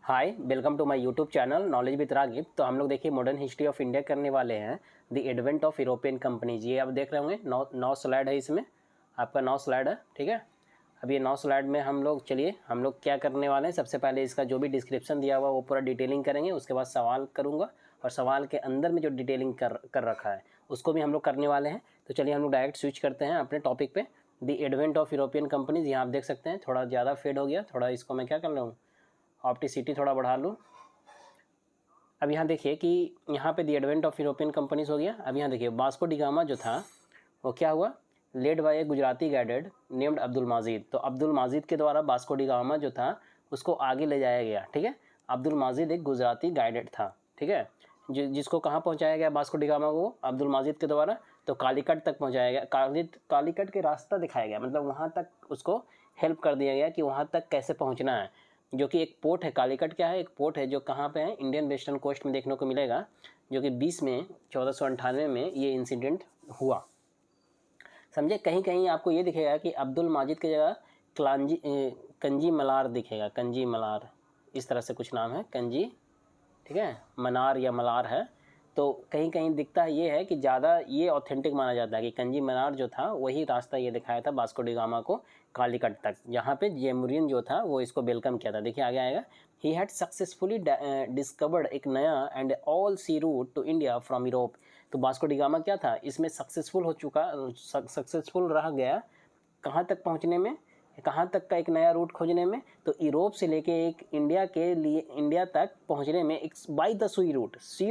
Hi welcome to my YouTube channel knowledge with Ragib. तो हम लोग देखिए मॉडर्न हिस्ट्री ऑफ इंडिया करने वाले हैं। The advent of European companies, ये आप देख रहे होंगे। नौ स्लाइड है, इसमें आपका 9 स्लाइड है। ठीक है, अब ये 9 स्लाइड में हम लोग क्या करने वाले हैं। सबसे पहले इसका जो भी डिस्क्रिप्शन दिया हुआ वो पूरा डिटेलिंग करेंगे। उसके बाद सवाल करूँगा और सवाल के अंदर में जो डिटेलिंग कर रखा है उसको भी हम लोग करने वाले हैं। तो चलिए हम लोग डायरेक्ट स्विच करते हैं अपने टॉपिक पे। The advent of European companies, यहाँ आप देख सकते हैं थोड़ा ज़्यादा फेड हो गया। थोड़ा इसको मैं क्या कर रहा हूँ, ऑप्टिसिटी थोड़ा बढ़ा लूँ। अब यहाँ देखिए कि यहाँ पे दी एडवेंट ऑफ यूरोपियन कंपनीज हो गया। अब यहाँ देखिए वास्को डी गामा जो था वो क्या हुआ, led by A Gujarati guided named Abdul Majid. तो अब्दुल माजिद के द्वारा वास्को डी गामा जो था उसको आगे ले जाया गया। ठीक है, अब्दुल माजिद एक गुजराती गाइडेड था। ठीक है, जिसको कहाँ पहुँचाया गया वास्को डी गामा को अब्दुल माजिद के द्वारा, तो कालीकट तक पहुँचाया गया। कालीकट के रास्ता दिखाया गया, मतलब वहाँ तक उसको हेल्प कर दिया गया कि वहाँ तक कैसे पहुँचना है। जो कि एक पोर्ट है, कालीकट क्या है, एक पोर्ट है जो कहाँ पे है, इंडियन वेस्टर्न कोस्ट में देखने को मिलेगा। जो कि 20 में 1498 में ये इंसिडेंट हुआ। समझे, कहीं कहीं आपको ये दिखेगा कि अब्दुल माजिद की जगह कंजी मलार दिखेगा। कंजी मलार इस तरह से कुछ नाम है, कंजी, ठीक है, मनार या मलार है। तो कहीं कहीं दिखता है ये है कि ज़्यादा ये ऑथेंटिक माना जाता है कि कंजी मनार जो था वही रास्ता ये दिखाया था वास्को डी गामा को कालीकट तक, जहाँ पे जेमुरिन जो था वो इसको वेलकम किया था। देखिए आगे आएगा, ही हैड सक्सेसफुली डिस्कवर्ड एक नया and all sea route to India from Europe. तो वास्को डी गामा क्या था, इसमें सक्सेसफुल हो चुका, सक्सेसफुल रह गया कहाँ तक पहुँचने में, कहाँ तक का एक नया रूट खोजने में। तो यूरोप से लेके एक इंडिया के लिए इंडिया तक पहुँचने में एक बाई द सी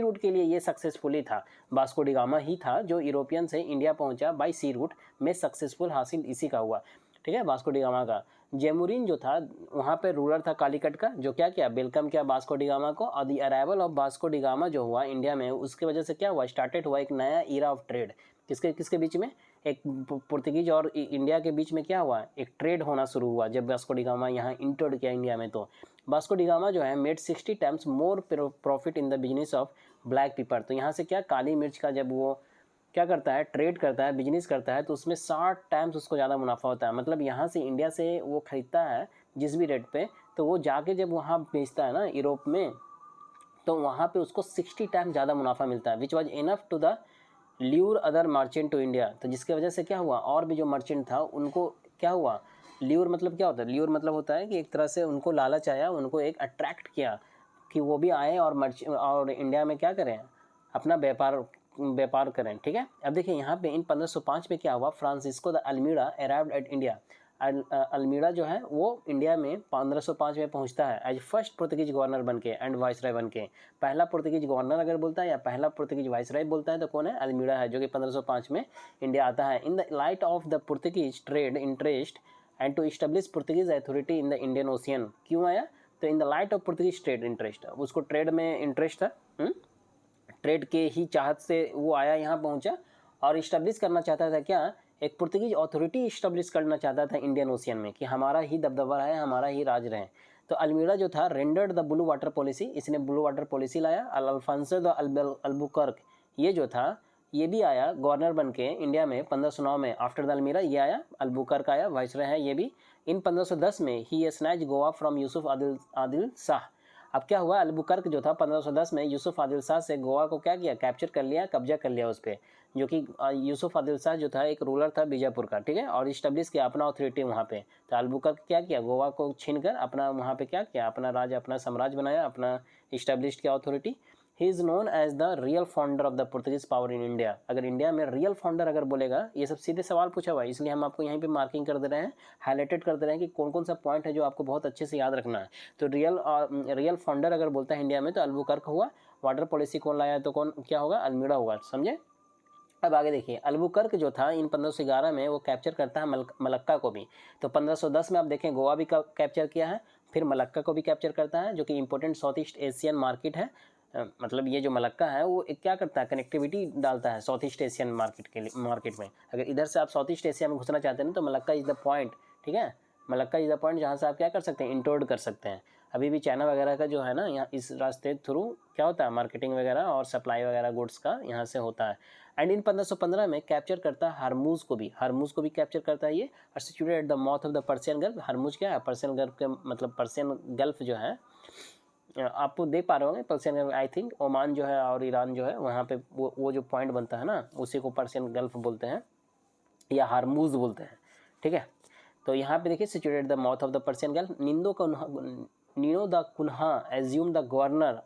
रूट के लिए ये सक्सेसफुली था। वास्को डी गामा ही था जो यूरोपियन से इंडिया पहुँचा बाई सी रूट में, सक्सेसफुल हासिल इसी का हुआ। ठीक है, वास्को डी गामा का। जेमुरिन जो था वहाँ पे रूलर था कालीकट का, जो क्या किया, वेलकम किया वास्को डी गामा को। और the arrival of Vasco da Gama जो हुआ इंडिया में, उसके वजह से क्या हुआ, स्टार्टेड हुआ एक नया ईरा ऑफ ट्रेड। किसके किसके बीच में, एक पुर्तगीज और इंडिया के बीच में क्या हुआ, एक ट्रेड होना शुरू हुआ जब वास्को डी गामा यहाँ इंटर्ड किया इंडिया में। तो वास्को डी गामा जो है made 60 times more profit in the business of black pepper. तो यहाँ से क्या, काली मिर्च का जब वो क्या करता है, ट्रेड करता है, बिजनेस करता है, तो उसमें 60 टाइम्स उसको ज़्यादा मुनाफा होता है। मतलब यहाँ से इंडिया से वो खरीदता है जिस भी रेट पे, तो वो जाके जब वहाँ बेचता है ना यूरोप में, तो वहाँ पे उसको 60 टाइम्स ज़्यादा मुनाफा मिलता है, which was enough to the lure other merchant to India. तो जिसके वजह से क्या हुआ, और भी जो मर्चेंट था उनको क्या हुआ, ल्यूर मतलब क्या होता है, ल्यूर मतलब होता है कि एक तरह से उनको लालच आया, उनको एक अट्रैक्ट किया कि वो भी आए और इंडिया में क्या करें, अपना व्यापार करें। ठीक है, अब देखिए यहाँ पे इन 1505 में क्या हुआ, Francisco de Almeida arrived at India. Almeida जो है वो इंडिया में 1505 में पहुंचता है एज फर्स्ट पुर्तगीज गवर्नर बन के एंड वाइसराय बन के। पहला पुर्तगीज गवर्नर अगर बोलता है या पहला पुर्तगीज वाइसराय बोलता है तो कौन है, अल्मीड़ा है, जो कि 1505 में इंडिया आता है। In the light of the Portuguese trade interest and to establish Portuguese authority in the Indian Ocean. क्यों आया, तो in the light of Portuguese trade interest, उसको ट्रेड में इंटरेस्ट था, ट्रेड के ही चाहत से वो आया, यहाँ पहुँचा और इस्टेब्लिश करना चाहता था क्या, एक पुर्तगीज अथॉरिटी इस्टेब्लिश करना चाहता था इंडियन ओशियन में, कि हमारा ही दबदबा है, हमारा ही राज रहे। तो अल्मीड़ा जो था rendered the blue water policy, इसने ब्लू वाटर पॉलिसी लाया। अल्फांसो द अल्बुकर्क ये जो था ये भी आया गवर्नर बन के इंडिया में 1509 में। आफ्टर द अल्मीड़ा ये आया, अल्बुकर्क आया, वाइसराय है ये भी। इन 1510 में ही स्नैच गोवा फ्रॉम यूसुफ आदिल शाह। अब क्या हुआ, अल्बुकर्क जो था 1510 में यूसुफ आदिल शाह से गोवा को क्या किया, कैप्चर कर लिया, कब्जा कर लिया उस पर। जो कि यूसुफ आदिल शाह जो था एक रूलर था बीजापुर का, ठीक है, और इस्टेब्लिश किया अपना अथॉरिटी वहाँ पे। तो अल्बुकर्क क्या किया, गोवा को छीन कर अपना वहाँ पे क्या किया, अपना राज, अपना साम्राज्य बनाया, अपना इस्टेब्लिश किया authority. He is known as the real founder of the Portuguese power in India. अगर इंडिया में रियल फाउंडर अगर बोलेगा, ये सब सीधे सवाल पूछा हुआ है, इसलिए हम आपको यहीं पे मार्किंग कर दे रहे हैं, हाईलाइटेड कर दे रहे हैं कि कौन कौन सा पॉइंट है जो आपको बहुत अच्छे से याद रखना है। तो रियल फाउंडर अगर बोलता है इंडिया में तो अल्बुकर्क हुआ। वाटर पॉलिसी कौन लाया तो कौन क्या होगा, अल्मीड़ा होगा, समझे। अब आगे देखिए, अल्बुकर्क जो था इन 1511 में वो कैप्चर करता है मलक्का को भी। तो 1510 में आप देखें गोवा भी कैप्चर किया है, फिर मलक्का को भी कैप्चर करता है, जो कि important south east Asian market है। मतलब ये जो मलक्का है वो एक क्या करता है, कनेक्टिविटी डालता है साउथ ईस्ट एशियन मार्केट में। अगर इधर से आप साउथ ईस्ट एशिया में घुसना चाहते हैं तो मलक्का इज़ द पॉइंट, ठीक है, मलक्का इज़ द पॉइंट जहाँ से आप क्या कर सकते हैं, इंटोर्ड कर सकते हैं। अभी भी चाइना वगैरह का जो है ना, यहाँ इस रास्ते थ्रू क्या होता है, मार्केटिंग वगैरह और सप्लाई वगैरह गुड्स का यहाँ से होता है। एंड इन 1515 में कैप्चर करता है हरमुज को भी कैप्चर करता है ये, और situated at the mouth of the Persian Gulf. Hormuz क्या है, पर्सियन गल्फ के मतलब पर्सियन गल्फ जो है आप देख पा रहे होंगे Persian gulf, I think Oman जो है और ईरान जो है वहाँ पे वो जो पॉइंट बनता है ना उसी को पर्शियन गल्फ बोलते हैं या हारमूज बोलते हैं, ठीक है। तो यहाँ पे देखिए situated the mouth of the Persian Gulf, Nino da Cunha assume the governor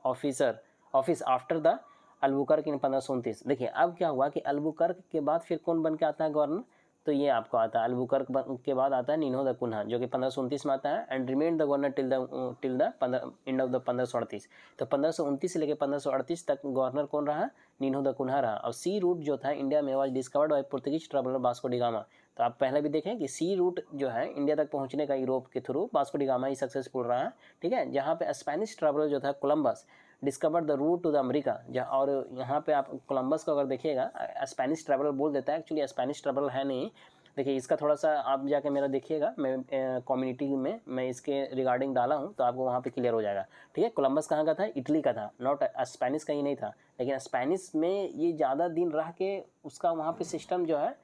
office after the Albuquerque in 1529। देखिए अब क्या हुआ कि अलबुकर्क के बाद फिर कौन बन के आता है गवर्नर, तो ये आपको आता है अलबुकर्क के बाद आता है नीनो द कुन्हा जो कि 1529 में आता है, and remain the governor till the end of the 1538। तो 1529 से लेकर 1538 तक गवर्नर कौन रहा, नीनो द कुन्हा रहा। और सी रूट जो था इंडिया में was discovered by Portuguese traveller Vasco da gamma. तो आप पहले भी देखें कि सी रूट जो है इंडिया तक पहुंचने का यूरोप के थ्रू वास्को डी गामा ही सक्सेसफुल रहा है, ठीक है। जहाँ पे स्पेनिश ट्रैवलर जो था Columbus discover the route to the America, और यहाँ पे आप कोलंबस को अगर देखिएगा स्पेनिश ट्रैवलर बोल देता है, एक्चुअली स्पेनिश ट्रैवलर है नहीं। देखिए इसका थोड़ा सा आप जाके मेरा देखिएगा, मैं कम्युनिटी में मैं इसके रिगार्डिंग डाला हूँ तो आपको वहाँ पे क्लियर हो जाएगा, ठीक है। कोलंबस कहाँ का था, इटली का था, नॉट स्पेनिश का ही नहीं था, लेकिन स्पेनिश में ये ज़्यादा दिन रह के उसका वहाँ पे सिस्टम जो है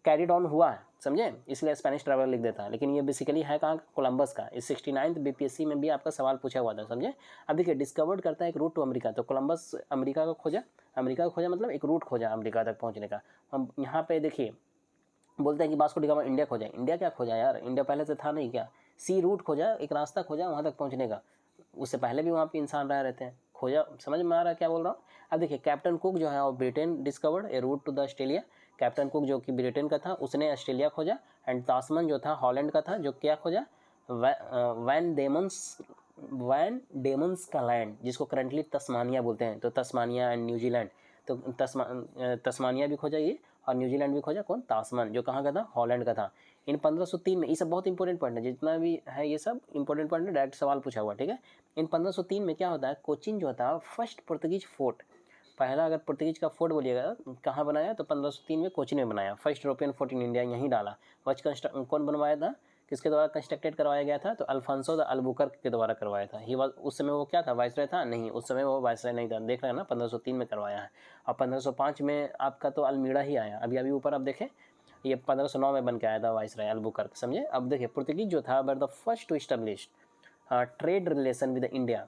कैरिड ऑन हुआ है, समझे, इसलिए स्पेनिश ट्रैवलर लिख देता है, लेकिन ये बेसिकली है कहाँ का, कोलंबस का। इस 69th बीपीएससी में भी आपका सवाल पूछा हुआ था, समझे। अब देखिए डिस्कवर्ड करता है एक रूट टू अमेरिका, तो कोलंबस अमेरिका का खोजा मतलब एक रूट खोजा अमेरिका तक पहुँचने का। हम यहाँ पे देखिए बोलते हैं कि वास्को डी गामा इंडिया खोजा, इंडिया क्या खोजा यार, इंडिया पहले से था नहीं क्या, सी रूट खोजा, एक रास्ता खोजा वहाँ तक पहुँचने का, उससे पहले भी वहाँ पे इंसान रह रहते हैं, खोजा, समझ में आ रहा है क्या बोल रहा हूँ। अब देखिए कैप्टन कुक जो है वो Britain discovered a route to the Australia, captain Cook जो कि ब्रिटेन का था उसने ऑस्ट्रेलिया खोजा, एंड तास्मन जो था हॉलैंड का था जो क्या खोजा, वैन डेमन्स का लैंड जिसको करंटली तस्मानिया बोलते हैं, तो तस्मानिया एंड न्यूजीलैंड, तो तस्मानिया भी खोजा ये, और न्यूजीलैंड भी खोजा कौन, तास्मन, जो कहाँ का था, हॉलैंड का था। इन 1503 में, ये सब बहुत इंपॉर्टेंट पॉइंट है, जितना भी है ये सब इंपॉर्टेंट पॉइंट है, डायरेक्ट सवाल पूछा हुआ, ठीक है। इन 1503 में क्या होता है, कोचिन जो था फर्स्ट पुर्तगीज फोर्ट, पहला अगर पुर्तगीज का फोर्ट बोलिएगा कहाँ बनाया, तो 1503 में कोचिन में बनाया, first European fort in India यहीं डाला। वच कौन बनवाया था, किसके द्वारा कंस्ट्रक्टेड करवाया गया था, तो अल्फांसो द अल्बुकर्क के द्वारा करवाया था। ही वाज, उस समय वो क्या था, वाइसराय था, नहीं उस समय वो वाइसराय नहीं था, देख रहे हैं ना, 1503 में करवाया है। और 1505 में आपका तो अल्मीड़ा ही आया, अभी ऊपर आप देखें ये 1509 में बन के आया था वाइसराय अल्बुकर्क, समझे। अब देखिए पुर्तगीज जो था were the first to establish trade relation with India,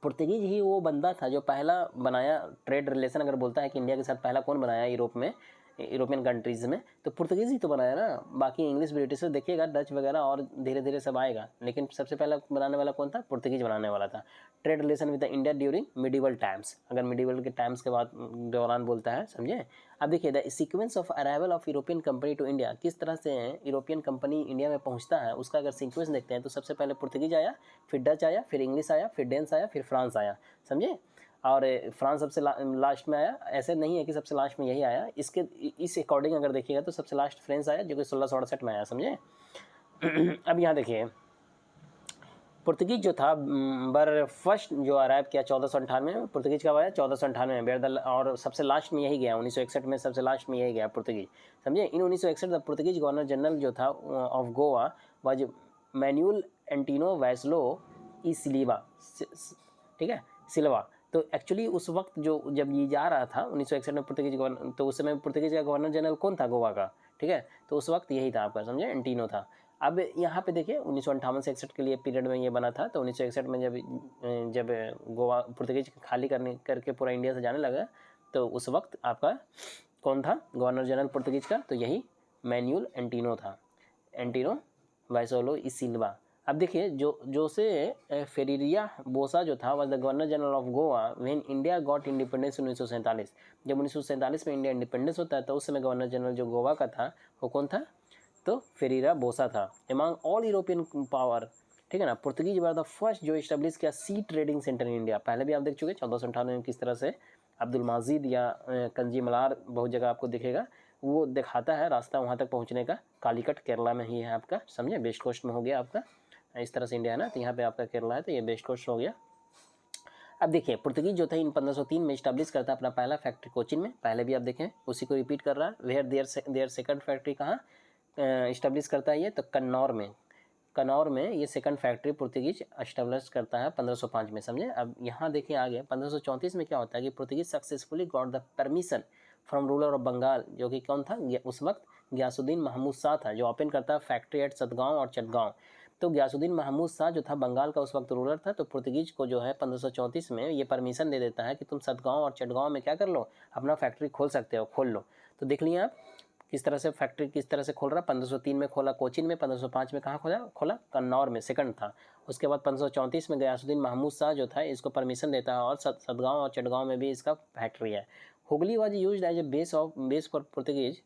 Portuguese ही वो बंदा था जो पहला बनाया ट्रेड रिलेशन, अगर बोलता है कि इंडिया के साथ पहला कौन बनाया यूरोप में, यूरोपियन कंट्रीज़ में, तो पुर्तगीज़ ही तो बनाया ना। बाकी इंग्लिश ब्रिटिश से देखिएगा, डच वगैरह और धीरे धीरे सब आएगा, लेकिन सबसे पहला बनाने वाला कौन था, पुर्तगीज बनाने वाला था। Trade relation with the India during medieval times, अगर मिडिवल के टाइम्स के बाद दौरान बोलता है, समझे। अब देखिए the sequence of arrival of European company to India, किस तरह से यूरोपियन कंपनी इंडिया में पहुंचता है उसका अगर सीक्वेंस देखते हैं तो सबसे पहले पुर्तगीज आया, फिर डच आया, फिर इंग्लिश आया, फिर डेंस आया, फिर फ्रांस आया, समझे। और फ्रांस सबसे लास्ट में आया, ऐसे नहीं है कि सबसे लास्ट में यही आया, इसके इस अकॉर्डिंग अगर देखिएगा तो सबसे लास्ट फ्रांस आया जो कि 1668 में आया, समझे। अब यहाँ देखिए पुर्तगीज जो था बर फर्स्ट जो अराइव किया 1498 में, पुर्तगीज का आया 1498 में बेरदल, और सबसे लास्ट में यही गया 1961 में, सबसे लास्ट में यही गया पुर्तगीज, समझे। इन 1961 द पुर्तगीज गवर्नर जनरल जो था ऑफ गोवा वाज मैनुअल एंटिनो वैसलो ई सिल्वा, ठीक है, सिल्वा। तो एक्चुअली उस वक्त जो जब ये जा रहा था 1961 में पुर्तगीज गवर्नर, तो उस समय पुर्तगीज का गवर्नर जनरल कौन था गोवा का, ठीक है, तो उस वक्त यही था आपका, समझे, एंटिनो था। अब यहाँ पे देखिए 1958 से 61 के लिए पीरियड में ये बना था, तो 1961 में जब गोवा पुर्तगीज खाली करके पूरा इंडिया से जाने लगा, तो उस वक्त आपका कौन था गवर्नर जनरल पुर्तगीज का, तो यही मैनुअल एंटिनो था, एंटिनो वाइसोलो ई सिल्वा। अब देखिए जोसे फेरेरिया बोसा जो था was the governor general of Goa when India got independence 1947। जब 1947 में इंडिया इंडिपेंडेंस होता है तो उस समय गवर्नर जनरल जो गोवा का था वो कौन था, तो फेरेरा बोसा था। एमंग ऑल यूरोपियन पावर, ठीक है ना, पुर्तगीज वर द फर्स्ट जो इस्टेब्लिश किया सी ट्रेडिंग सेंटर इन इंडिया, पहले भी आप देख चुके 1498 में किस तरह से अब्दुल माजिद या कंजी मलार बहुत जगह आपको दिखेगा, वो दिखाता है रास्ता वहाँ तक पहुँचने का। कालीकट केरला में ही है आपका, समझे, वेस्ट कोस्ट में हो गया आपका, इस तरह से इंडिया है ना, तो यहाँ पे आपका केरला है, तो ये वेस्ट कोस्ट हो गया। अब देखिए पुर्तगीज जो था इन 1503 में इस्टेब्लिश करता है अपना पहला फैक्ट्री कोचिन में, पहले भी आप देखें उसी को रिपीट कर रहा है। वेयर देयर सेकंड फैक्ट्री कहाँ इस्टेब्लिश करता है ये, तो कन्नौर में ये सेकंड फैक्ट्री पुर्तगीज इस्टेब्लिश करता है 1505 में, समझे। अब यहाँ देखिए आगे 1534 में क्या होता है कि Portuguese successfully got the permission from ruler of Bengal, जो कि कौन था उस वक्त, गयासुद्दीन महमूद शाह था, जो ओपन करता है फैक्ट्री एट सतगांव और चटगांव। तो गयासुद्दीन महमूद शाह जो था बंगाल का उस वक्त रूलर था, तो पुर्तगीज को जो है 1534 में ये परमिशन दे देता है कि तुम सतगांव और चटगांव में क्या कर लो, अपना फैक्ट्री खोल सकते हो, खोल लो। तो देख लिया आप किस तरह से फैक्ट्री किस तरह से खोल रहा। 1503 में खोला कोचिन में, 1505 में कहाँ खोला कन्नौर में, सेकंड था। उसके बाद 1534 में गयासुद्दीन महमूद शाह जो था इसको परमिशन देता है और सतगांव और चटगांव में भी इसका फैक्ट्री है। Hooghly was used as a base for Portuguese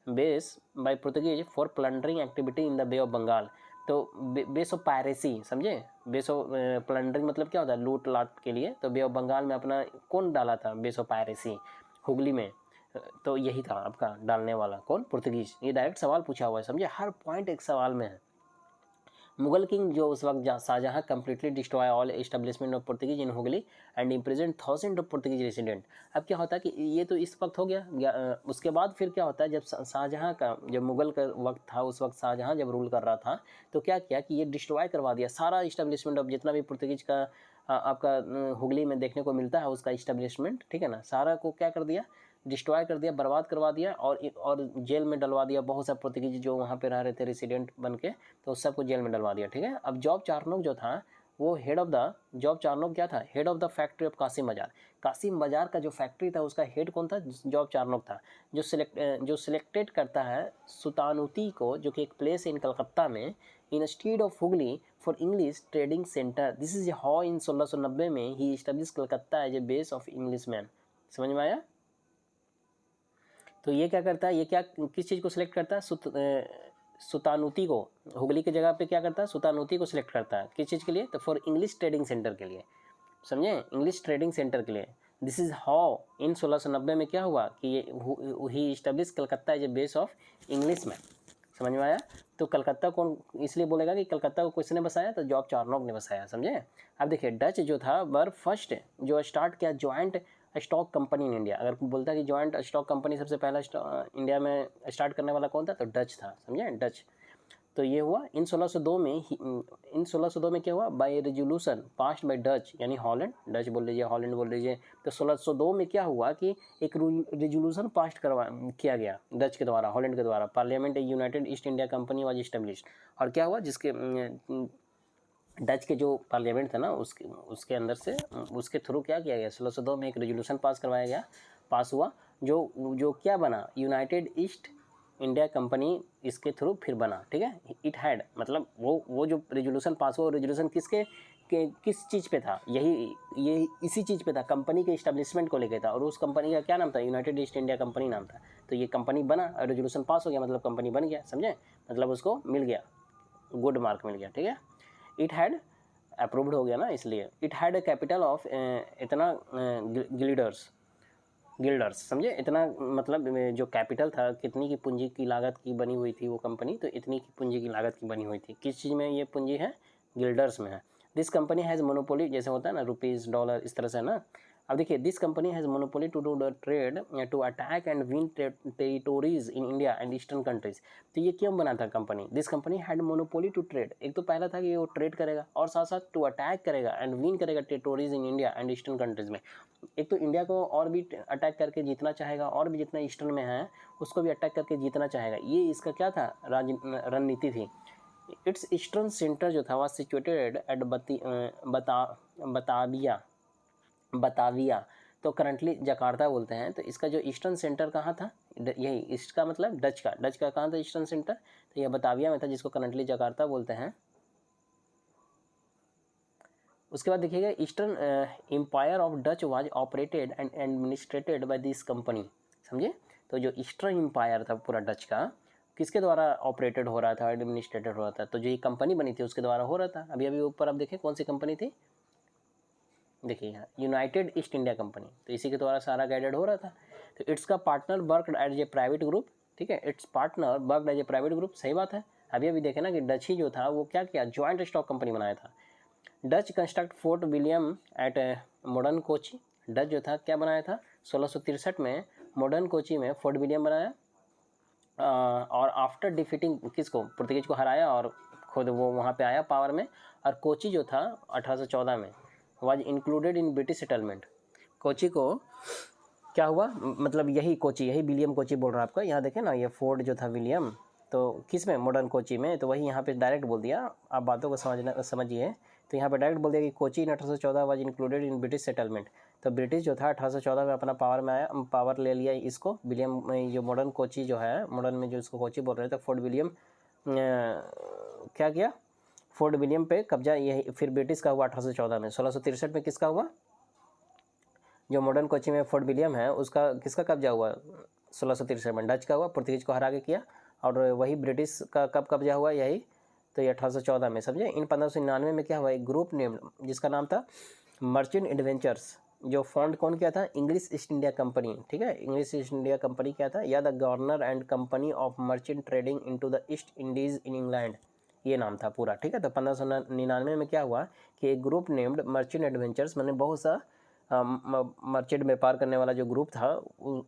base by Portuguese for plundering activity in the Bay of Bengal. तो बेस ऑफ पायरेसी, समझे, बेस ऑफ प्लंडरिंग मतलब क्या होता है, लूट लाट के लिए। तो बे ऑफ बंगाल में अपना कौन डाला था बेस ऑफ पायरेसी, हुगली में। तो यही था आपका डालने वाला, कौन, पुर्तगीज। ये डायरेक्ट सवाल पूछा हुआ है, समझे, हर पॉइंट एक सवाल में है। मुगल किंग जो उस वक्त Shahjahan completely destroy all establishment of Portuguese in Hooghly and imprison thousand of Portuguese resident. अब क्या होता है कि ये तो इस वक्त हो गया, उसके बाद फिर क्या होता है, जब शाहजहां का, जब मुगल का वक्त था, उस वक्त शाहजहां जब रूल कर रहा था, तो क्या किया कि ये डिस्ट्रॉय करवा दिया सारा इस्टेब्लिशमेंट ऑफ जितना भी पुर्तगीज का आपका हुगली में देखने को मिलता है उसका इस्टेब्लिशमेंट, ठीक है ना, सारा को क्या कर दिया, डिस्ट्रॉय कर दिया, बर्बाद करवा दिया, और जेल में डलवा दिया बहुत सा पुर्तगीज जो वहाँ पे रह रहे थे रेसिडेंट बन के, तो उस सबको जेल में डलवा दिया, ठीक है। अब जॉब चार्नोक जो था वो head of the, Job Charnock क्या था, head of the factory of Kasim Bazar. Kasim बाजार का जो फैक्ट्री था उसका हेड कौन था, जॉब चार्नोक था, जो सिलेक्टेड करता है सुल्तानुती को, जो कि एक प्लेस इन कलकत्ता में, instead of Hooghly for English trading centre. This is how in 1690 में he establish Calcutta as a base of English man. समझ में आया। तो ये क्या करता है, ये क्या किस चीज़ को सिलेक्ट करता है, सुल्तानुती को, हुगली की जगह पे क्या करता है, सुल्तानुती को सिलेक्ट करता है, किस चीज़ के लिए, तो फॉर इंग्लिश ट्रेडिंग सेंटर के लिए, समझे, इंग्लिश ट्रेडिंग सेंटर के लिए। दिस इज हाउ इन 1690 में क्या हुआ कि ये he establish Calcutta as a base of English man. समझ में आया। तो कलकत्ता कौन इसलिए बोलेगा कि कलकत्ता को किसने बसाया, तो जॉब चार्नोक ने बसाया, समझे। अब देखिए डच जो था वर फर्स्ट जो स्टार्ट किया ज्वाइंट स्टॉक कंपनी इन इंडिया। अगर बोलता है कि ज्वाइंट स्टॉक कंपनी सबसे पहला इंडिया में स्टार्ट करने वाला कौन था, तो डच था, समझे, डच। तो ये हुआ इन 1602 में इन 1602 में क्या हुआ, by resolution passed by Dutch, यानी हॉलैंड, डच बोल लीजिए, हॉलैंड बोल लीजिए। तो 1602 में क्या हुआ कि एक रेजोल्यूशन पास किया गया डच के द्वारा, हॉलैंड के द्वारा, parliament United east India company was established. और क्या हुआ, जिसके डच के जो पार्लियामेंट था ना उसके अंदर से उसके थ्रू क्या किया गया, 1602 में एक रेजोल्यूशन पास हुआ, जो क्या बना, यूनाइटेड ईस्ट इंडिया कंपनी इसके थ्रू फिर बना, ठीक है। इट हैड मतलब वो जो रेजोल्यूशन पास हुआ, वो रेजोल्यूशन किस चीज़ पे था, यही इसी चीज़ पे था, कंपनी के इस्टेब्लिशमेंट को लेकर था। और उस कंपनी का क्या नाम था, यूनाइटेड ईस्ट इंडिया कंपनी नाम था। तो ये कंपनी बना और रेजोल्यूशन पास हो गया, मतलब कंपनी बन गया, समझे, मतलब उसको मिल गया, गुड मार्क मिल गया, ठीक है। इट हैड अप्रूव्ड हो गया ना, इसलिए। It had a capital of इतना गिल्डर्स, समझे, इतना मतलब जो कैपिटल था, कितनी की पूंजी की लागत की बनी हुई थी वो कंपनी, तो इतनी की पूंजी की लागत की बनी हुई थी। किस चीज़ में ये पूंजी है, गिल्डर्स में है। दिस कंपनी हैज़ मोनोपोली, जैसे होता है ना रुपीज़ डॉलर इस तरह से ना। अब देखिए this company has monopoly to do the trade, to attack and win territories in India and eastern countries. तो ये क्यों बना था company, this company had monopoly to trade. एक तो पहला था कि वो ट्रेड करेगा, और साथ साथ टू अटैक करेगा एंड विन करेगा territories in India and eastern countries में। एक तो इंडिया को और भी अटैक करके जीतना चाहेगा, और भी जितना ईस्टर्न में है उसको भी अटैक करके जीतना चाहेगा। ये इसका क्या था, रणनीति थी। इट्स ईस्टर्न सेंटर जो था वह सिचुएटेड एट बताविया, तो करंटली जकार्ता बोलते हैं। तो इसका जो ईस्टर्न सेंटर कहाँ था, यही इसका मतलब डच का कहाँ था ईस्टर्न सेंटर, तो यह बताविया में था, जिसको करंटली जकार्ता बोलते हैं। उसके बाद देखिएगा eastern empire of Dutch was operated and administered by this company, समझे। तो जो ईस्टर्न एम्पायर था पूरा डच का, किसके द्वारा ऑपरेटेड हो रहा था, एडमिनिस्ट्रेटेड हो रहा था, तो जो ये कंपनी बनी थी उसके द्वारा हो रहा था। अभी ऊपर आप देखें कौन सी कंपनी थी, देखिए यहाँ यूनाइटेड ईस्ट इंडिया कंपनी, तो इसी के द्वारा सारा गाइडेड हो रहा था। तो इट्स का partner worked as a private group, ठीक है, its partner worked as a private group, सही बात है। अभी देखे ना कि डच ही जो था वो क्या किया, ज्वाइंट स्टॉक कंपनी बनाया था। Dutch construct Fort William at modern Kochi, Dutch जो था क्या बनाया था 1663 में मॉडर्न कोची में फोर्ट विलियम बनाया। और आफ्टर डिफीटिंग किसको, पुर्तगीज को हराया और खुद वो वहाँ पे आया पावर में। और कोची जो था 1814 में was included in British settlement. Kochi को क्या हुआ, मतलब यही कोची, यही विलियम कोची बोल रहा है आपका, यहाँ देखें ना, ये फोर्ट जो था विलियम, तो किस में, मॉडर्न कोची में। तो वही यहाँ पे डायरेक्ट बोल दिया, आप बातों को समझिए। तो यहाँ पे डायरेक्ट बोल दिया कि कोची इन 1814 was included in British settlement. तो ब्रिटिश जो था 1814 में अपना पावर में आया, पावर ले लिया इसको। विलियम जो मॉडर्न कोची जो है, मॉडर्न में जो इसको कोची बोल रहे थे, फोर्ट विलियम क्या किया, फोर्ट विलियम पे कब्जा यही फिर ब्रिटिश का हुआ 1814 में। 1663 में किसका हुआ, जो मॉडर्न कोची में फोर्ट विलियम है उसका किसका कब्जा हुआ 1663 में, डच का हुआ, पुर्तगीज को हरा के किया। और वही ब्रिटिश का कब कब्जा हुआ, यही तो ये 1814 में, समझे। इन 1599 में क्या हुआ, एक ग्रुप नेम जिसका नाम था मर्चेंट एडवेंचर्स, जो फाउंड कौन किया था, इंग्लिश ईस्ट इंडिया कंपनी, ठीक है। इंग्लिश ईस्ट इंडिया कंपनी क्या था, या the governor and company of merchant trading into the east Indies in England, ये नाम था पूरा, ठीक है। तो 1599 में क्या हुआ कि एक ग्रुप नेम्ड मर्चेंट एडवेंचर्स, मैंने बहुत सा मर्चेंट व्यापार करने वाला जो ग्रुप था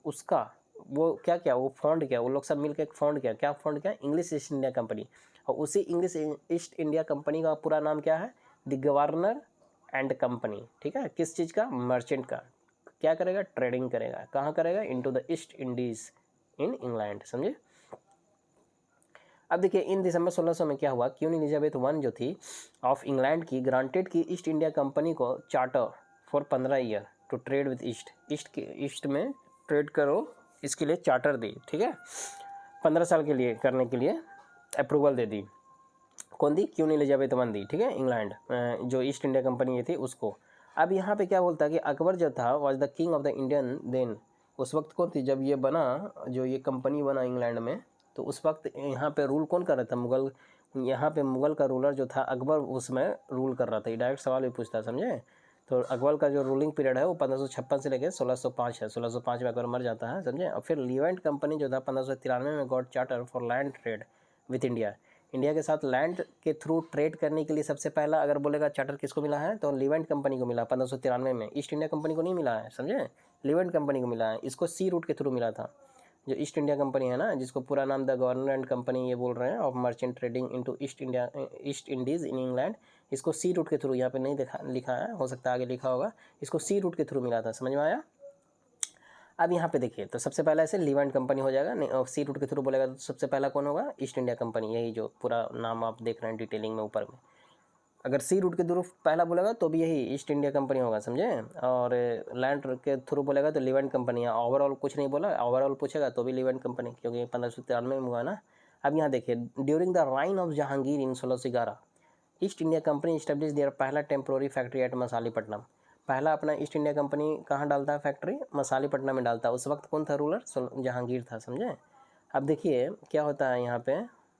उसका वो क्या किया, वो फाउंड किया, वो लोग सब मिलकर एक फाउंड किया, क्या फाउंड किया, इंग्लिश ईस्ट इंडिया कंपनी। और उसी इंग्लिश ईस्ट इंडिया कंपनी का पूरा नाम क्या है, द गवर्नर एंड कंपनी, ठीक है। किस चीज़ का, मर्चेंट का, क्या करेगा, ट्रेडिंग करेगा, कहाँ करेगा, into the east Indies in England, समझे। अब देखिए इन दिसंबर 1600 में क्या हुआ, क्वीन एलिजाबेथ वन जो थी ऑफ इंग्लैंड की ग्रांटेड की ईस्ट इंडिया कंपनी को charter for 15 year to trade with east में ट्रेड करो, इसके लिए चार्टर दी, ठीक है। 15 साल के लिए करने के लिए अप्रूवल दे दी, कौन दी, क्वीन एलिजाबेथ वन दी, ठीक है, इंग्लैंड जो ईस्ट इंडिया कंपनी ये थी उसको। अब यहाँ पे क्या बोलता है कि अकबर जो था was the king of the Indian then, उस वक्त कौन थी जब ये बना, जो ये कंपनी बना इंग्लैंड में, तो उस वक्त यहाँ पे रूल कौन कर रहा था, मुगल। यहाँ पे मुगल का रूलर जो था अकबर उसमें रूल कर रहा था। ये डायरेक्ट सवाल भी पूछता है, समझे। तो अकबर का जो रूलिंग पीरियड है वो 1556 से लेकर 1605 है। 1605 में अकबर मर जाता है, समझे। और फिर लीवेंट कंपनी जो था 1593 में got charter for land trade with India, India के साथ लैंड के थ्रू ट्रेड करने के लिए सबसे पहला अगर बोलेगा चार्टर किसको मिला है, तो लीवेंट कंपनी को मिला 1593 में, ईस्ट इंडिया कंपनी को नहीं मिला है, समझे, लीवेंट कंपनी को मिला है। इसको सी रूट के थ्रू मिला था, जो ईस्ट इंडिया कंपनी है ना, जिसको पूरा नाम द गवर्नर एंड कंपनी ये बोल रहे हैं of merchant trading into east Indies in England, इसको सी रूट के थ्रू, यहाँ पे नहीं लिखा है, हो सकता है आगे लिखा होगा, इसको सी रूट के थ्रू मिला था, समझ में आया। अब यहाँ पे देखिए, तो सबसे पहला ऐसे लीवेंट कंपनी हो जाएगा, नहीं सी रूट के थ्रू बोलेगा तो सबसे पहला कौन होगा, ईस्ट इंडिया कंपनी, यही जो पूरा नाम आप देख रहे हैं डिटेलिंग में ऊपर में। अगर सी रूट के थ्रू पहला बोलेगा तो भी यही ईस्ट इंडिया कंपनी होगा, समझे। और लैंड के थ्रू बोलेगा तो लीवेंट कंपनी है। ओवरऑल कुछ नहीं बोला, ओवरऑल पूछेगा तो भी लीवेंट कंपनी, क्योंकि 1593 में हुआ ना। अब यहाँ देखिए, during the reign of Jahangir in 1611 east India company establish there पहला टेम्प्रोरी फैक्ट्री एट मसालीपट्टनम। पहला अपना ईस्ट इंडिया कंपनी कहाँ डालता है फैक्ट्री, मसालीपट्टनम में डालता है। उस वक्त कौन था रूलर, जहांगीर था, समझे। अब देखिए क्या होता है यहाँ पे,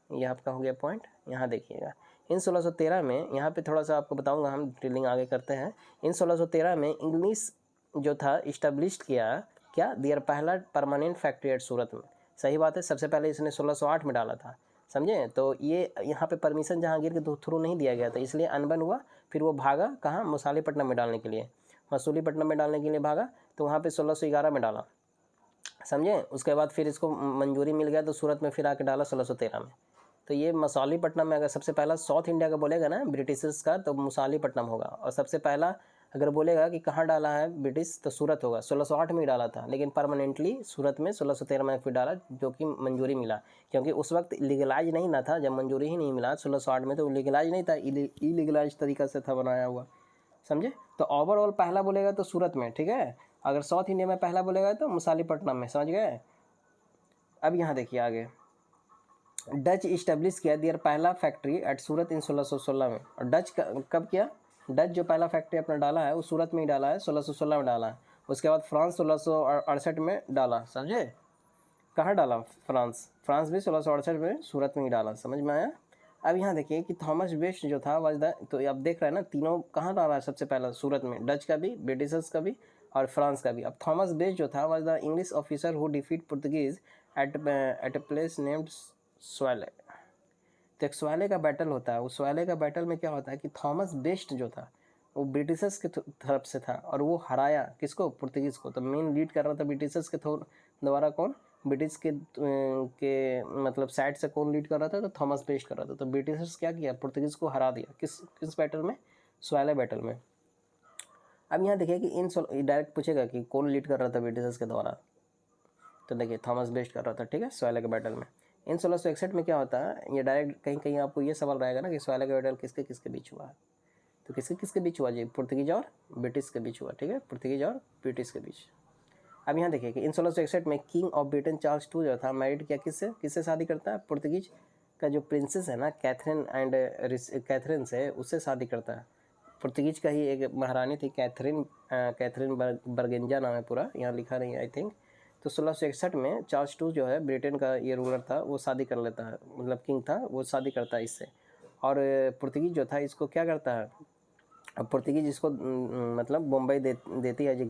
ये आपका हो गया पॉइंट। यहाँ देखिएगा इन 1613 में, यहाँ पे थोड़ा सा आपको बताऊंगा, हम डिटेलिंग आगे करते हैं। इन 1613 में इंग्लिश जो था इस्टेब्लिश किया क्या, दियर पहला परमानेंट फैक्ट्री एट सूरत में। सही बात है, सबसे पहले इसने 1608 में डाला था, समझे। तो ये यहाँ पे परमिशन जहांगीर के थ्रू नहीं दिया गया था, इसलिए अनबन हुआ। फिर वो भागा कहाँ, मसालीपट्टनम में डालने के लिए, मसूलीपट्टनम में डालने के लिए भागा, तो वहाँ पे 1611 में डाला, समझे। उसके बाद फिर इसको मंजूरी मिल गया तो सूरत में फिर आके डाला 1613 में। तो ये मसालीपट्टनम में, अगर सबसे पहला साउथ इंडिया का बोलेगा ना ब्रिटिशर्स का, तो मसालीपट्टनम होगा। और सबसे पहला अगर बोलेगा कि कहाँ डाला है ब्रिटिश, तो सूरत होगा। 1608 में ही डाला था, लेकिन परमानेंटली सूरत में 1613 में फिर डाला, जो कि मंजूरी मिला। क्योंकि उस वक्त लीगलाइज नहीं ना था, जब मंजूरी ही नहीं मिला 1608 में, तो लीगलाइज नहीं था, इलीगलाइज तरीका से था बनाया हुआ, समझे। तो ओवरऑल पहला बोलेगा तो सूरत में, ठीक है। अगर साउथ इंडिया में पहला बोलेगा तो मसालीपट्टनम में, समझ गए। अब यहाँ देखिए आगे, डच इस्टेब्लिश किया दियर पहला फैक्ट्री एट सूरत इन 1616 में। और डच कब किया, डच जो पहला फैक्ट्री अपना डाला है वो सूरत में ही डाला है, 1616 में डाला है। उसके बाद फ्रांस 1668 में डाला, समझे। कहाँ डाला, फ्रांस भी 1668 में सूरत में ही डाला, समझ में आया। अब यहाँ देखिए कि थॉमस वेस्ट जो था वाज द, तो अब देख रहे हैं ना, तीनों कहाँ डाला है सबसे पहला, सूरत में, डच का भी, ब्रिटिशर्स का भी और फ्रांस का भी। अब थॉमस वेस्ट जो था was the English officer who defeat Portuguese at a place named Swally. तो एक स्वाले का बैटल होता है, उस स्वाले का बैटल में क्या होता है कि थॉमस बेस्ट जो था वो ब्रिटिशर्स के तरफ से था, और वो हराया किसको, पुर्तगीज को। तो मेन लीड कर रहा था ब्रिटिशर्स के द्वारा कौन, ब्रिटिश के मतलब साइड से कौन लीड कर रहा था, तो थॉमस बेस्ट कर रहा था। तो ब्रिटिशर्स क्या किया, पुर्तगीज को हरा दिया, किस बैटल में, स्वाले बैटल में। अब यहाँ देखिए कि इन डायरेक्ट पूछेगा कि कौन लीड कर रहा था ब्रिटिशर्स के द्वारा, तो देखिए थॉमस बेस्ट कर रहा था, ठीक है, स्वाले के बैटल में। इन 1661 में क्या होता है, ये डायरेक्ट कहीं कहीं आपको ये सवाल रहेगा ना कि सवाल का बैटल किसके किसके बीच हुआ है, तो किसके किसके बीच हुआ जी, पुर्तगीज और ब्रिटिश के बीच हुआ, ठीक है, पुर्तगीज और ब्रिटिश के बीच। अब यहाँ देखिए कि इन 1661 में king of Britain Charles II जो था मैरिड किया किससे, किससे शादी करता है, पुर्तगीज का जो प्रिंसेस है ना कैथरीन एंड कैथरीन से, उससे शादी करता है। पुर्तगीज का ही एक महारानी थी कैथरीन, कैथरीन बर्गेंजा नाम है पूरा, यहाँ लिखा नहीं है आई थिंक। तो 1661 में चार्ल्स II जो है ब्रिटेन का ये रूलर था, वो शादी कर लेता है, मतलब किंग था वो शादी करता है इससे। और पुर्तगीज जो था इसको क्या करता है, अब पुर्तगीज इसको मतलब बम्बई देती है जो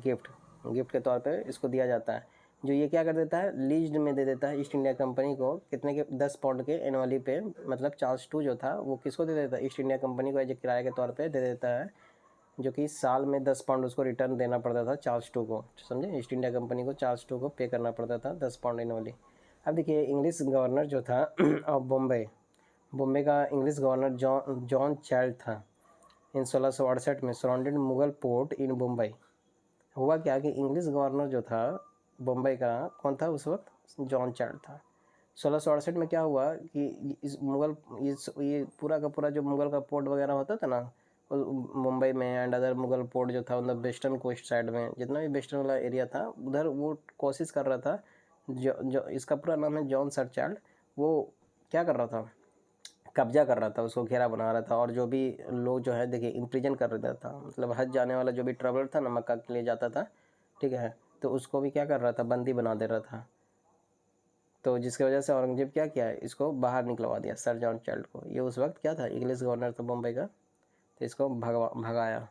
गिफ्ट के तौर पे इसको दिया जाता है, जो ये क्या कर देता है लीज्ड में दे देता है ईस्ट इंडिया कंपनी को, कितने के 10 पाउंड के एनुअली पे, मतलब चार्ल्स II जो था वो किसको दे देता है, ईस्ट इंडिया कंपनी को एज ए किराए के तौर पे दे देता है, जो कि साल में 10 पाउंड उसको रिटर्न देना पड़ता था चार्ल्स II को, समझे, ईस्ट इंडिया कंपनी को चार्ल्स II को पे करना पड़ता था 10 पाउंड एनुअली। अब देखिए इंग्लिश गवर्नर जो था ऑफ बॉम्बे का इंग्लिश गवर्नर जॉन चाइल्ड था इन 1668 में, surrounded Mughal port in Mumbai. हुआ क्या कि इंग्लिश गवर्नर जो था बम्बई का कौन था उस वक्त, जॉन चाइल्ड था। 1668 में क्या हुआ कि इस मुगल ये पूरा का पूरा जो मुगल का पोर्ट वगैरह होता था ना मुंबई में एंड अदर मुगल पोर्ट जो था मतलब वेस्टर्न कोस्ट साइड में जितना भी वेस्टर्न वाला एरिया था उधर वो कोशिश कर रहा था, जो इसका पूरा नाम है जॉन सर चाइल्ड, वो क्या कर रहा था, कब्जा कर रहा था, उसको घेरा बना रहा था, और जो भी लोग जो है देखिए इम्प्रिजन कर देता था, मतलब हज जाने वाला जो भी ट्रैवलर था ना मक्का के लिए जाता था, ठीक है, तो उसको भी क्या कर रहा था, बंदी बना दे रहा था। तो जिसकी वजह से औरंगजेब क्या किया, इसको बाहर निकलवा दिया सर जॉन चाइल्ड को, ये उस वक्त क्या था इंग्लिश गवर्नर था बम्बई का, तो इसको भगाया।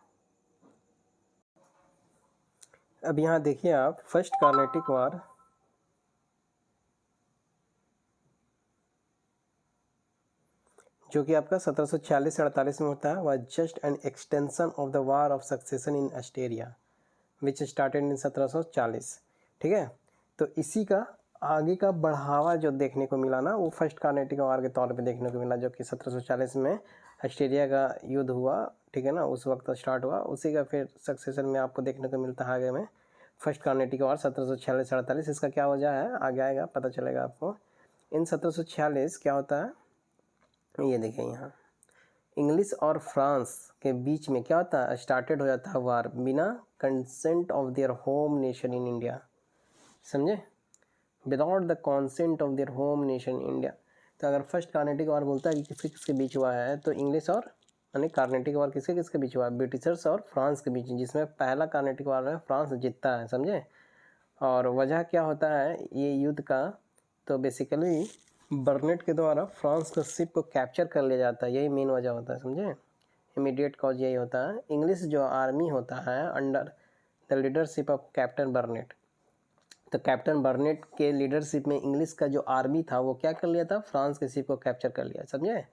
अब यहाँ देखिए आप फर्स्ट कार्नेटिक वार, जो कि आपका 1746 से 48 में होता है, वह just an extension of the war of succession in Australia which started in 1740, ठीक है। तो इसी का आगे का बढ़ावा जो देखने को मिला ना वो फर्स्ट कार्नेटिक वार के तौर पे देखने को मिला, जो कि 1740 में ऑस्ट्रेलिया का युद्ध हुआ, ठीक है ना, उस वक्त स्टार्ट हुआ, उसी का फिर सक्सेशन में आपको देखने को मिलता है आगे में फर्स्ट कार्नेटिक वार 1746 से 48। इसका क्या वजह है आगे आएगा पता चलेगा आपको। इन 1746 क्या होता है, ये देखिए यहाँ इंग्लिश और फ्रांस के बीच में क्या होता है, स्टार्टेड हो जाता है वार बिना consent of their home nation in India, समझे, without the consent of their home nation India. तो अगर फर्स्ट कार्नेटिक वार बोलता है कि किसके किसके बीच हुआ है, तो इंग्लिश और यानी कार्नेटिक वार किसके किसके बीच हुआ है, ब्रिटिशर्स और फ्रांस के बीच, जिसमें पहला कार्नेटिक वार में फ्रांस जीतता है, समझे। और वजह क्या होता है ये युद्ध का, तो बेसिकली बर्नेट के द्वारा फ्रांस का शिप को कैप्चर कर लिया जाता है, यही मेन वजह होता है, समझे, इमीडिएट कॉज यही होता है। इंग्लिश जो आर्मी होता है under the leadership of captain बर्नेट, तो कैप्टन बर्नेट के लीडरशिप में इंग्लिश का जो आर्मी था वो क्या कर लिया था, फ्रांस के शिप को कैप्चर कर लिया, समझे,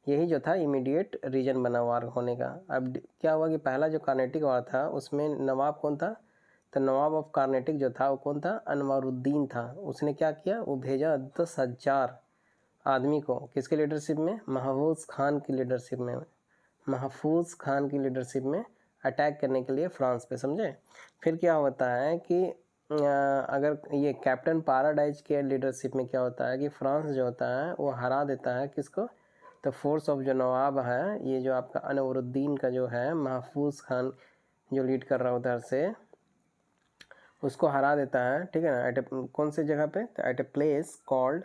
यही जो था इमीडिएट रीजन बना वार होने का। अब क्या हुआ कि पहला जो कार्नेटिक वार था उसमें नवाब कौन था, तो नवाब ऑफ कार्नेटिक जो था वो कौन था, अनवरुद्दीन था। उसने क्या किया, वो भेजा 10,000 आदमी को किसके लीडरशिप में, महफूज खान की लीडरशिप में, महफूज खान की लीडरशिप में अटैक करने के लिए फ्रांस पे, समझे। फिर क्या होता है कि अगर ये कैप्टन पैराडाइज के लीडरशिप में क्या होता है कि फ्रांस जो होता है वो हरा देता है किसको, तो फोर्स ऑफ जो नवाब है ये जो आपका अनवरुद्दीन का जो है महफूज खान जो लीड कर रहा है उधर से, उसको हरा देता है, ठीक है ना, एट कौन सी जगह पे, तो at a place called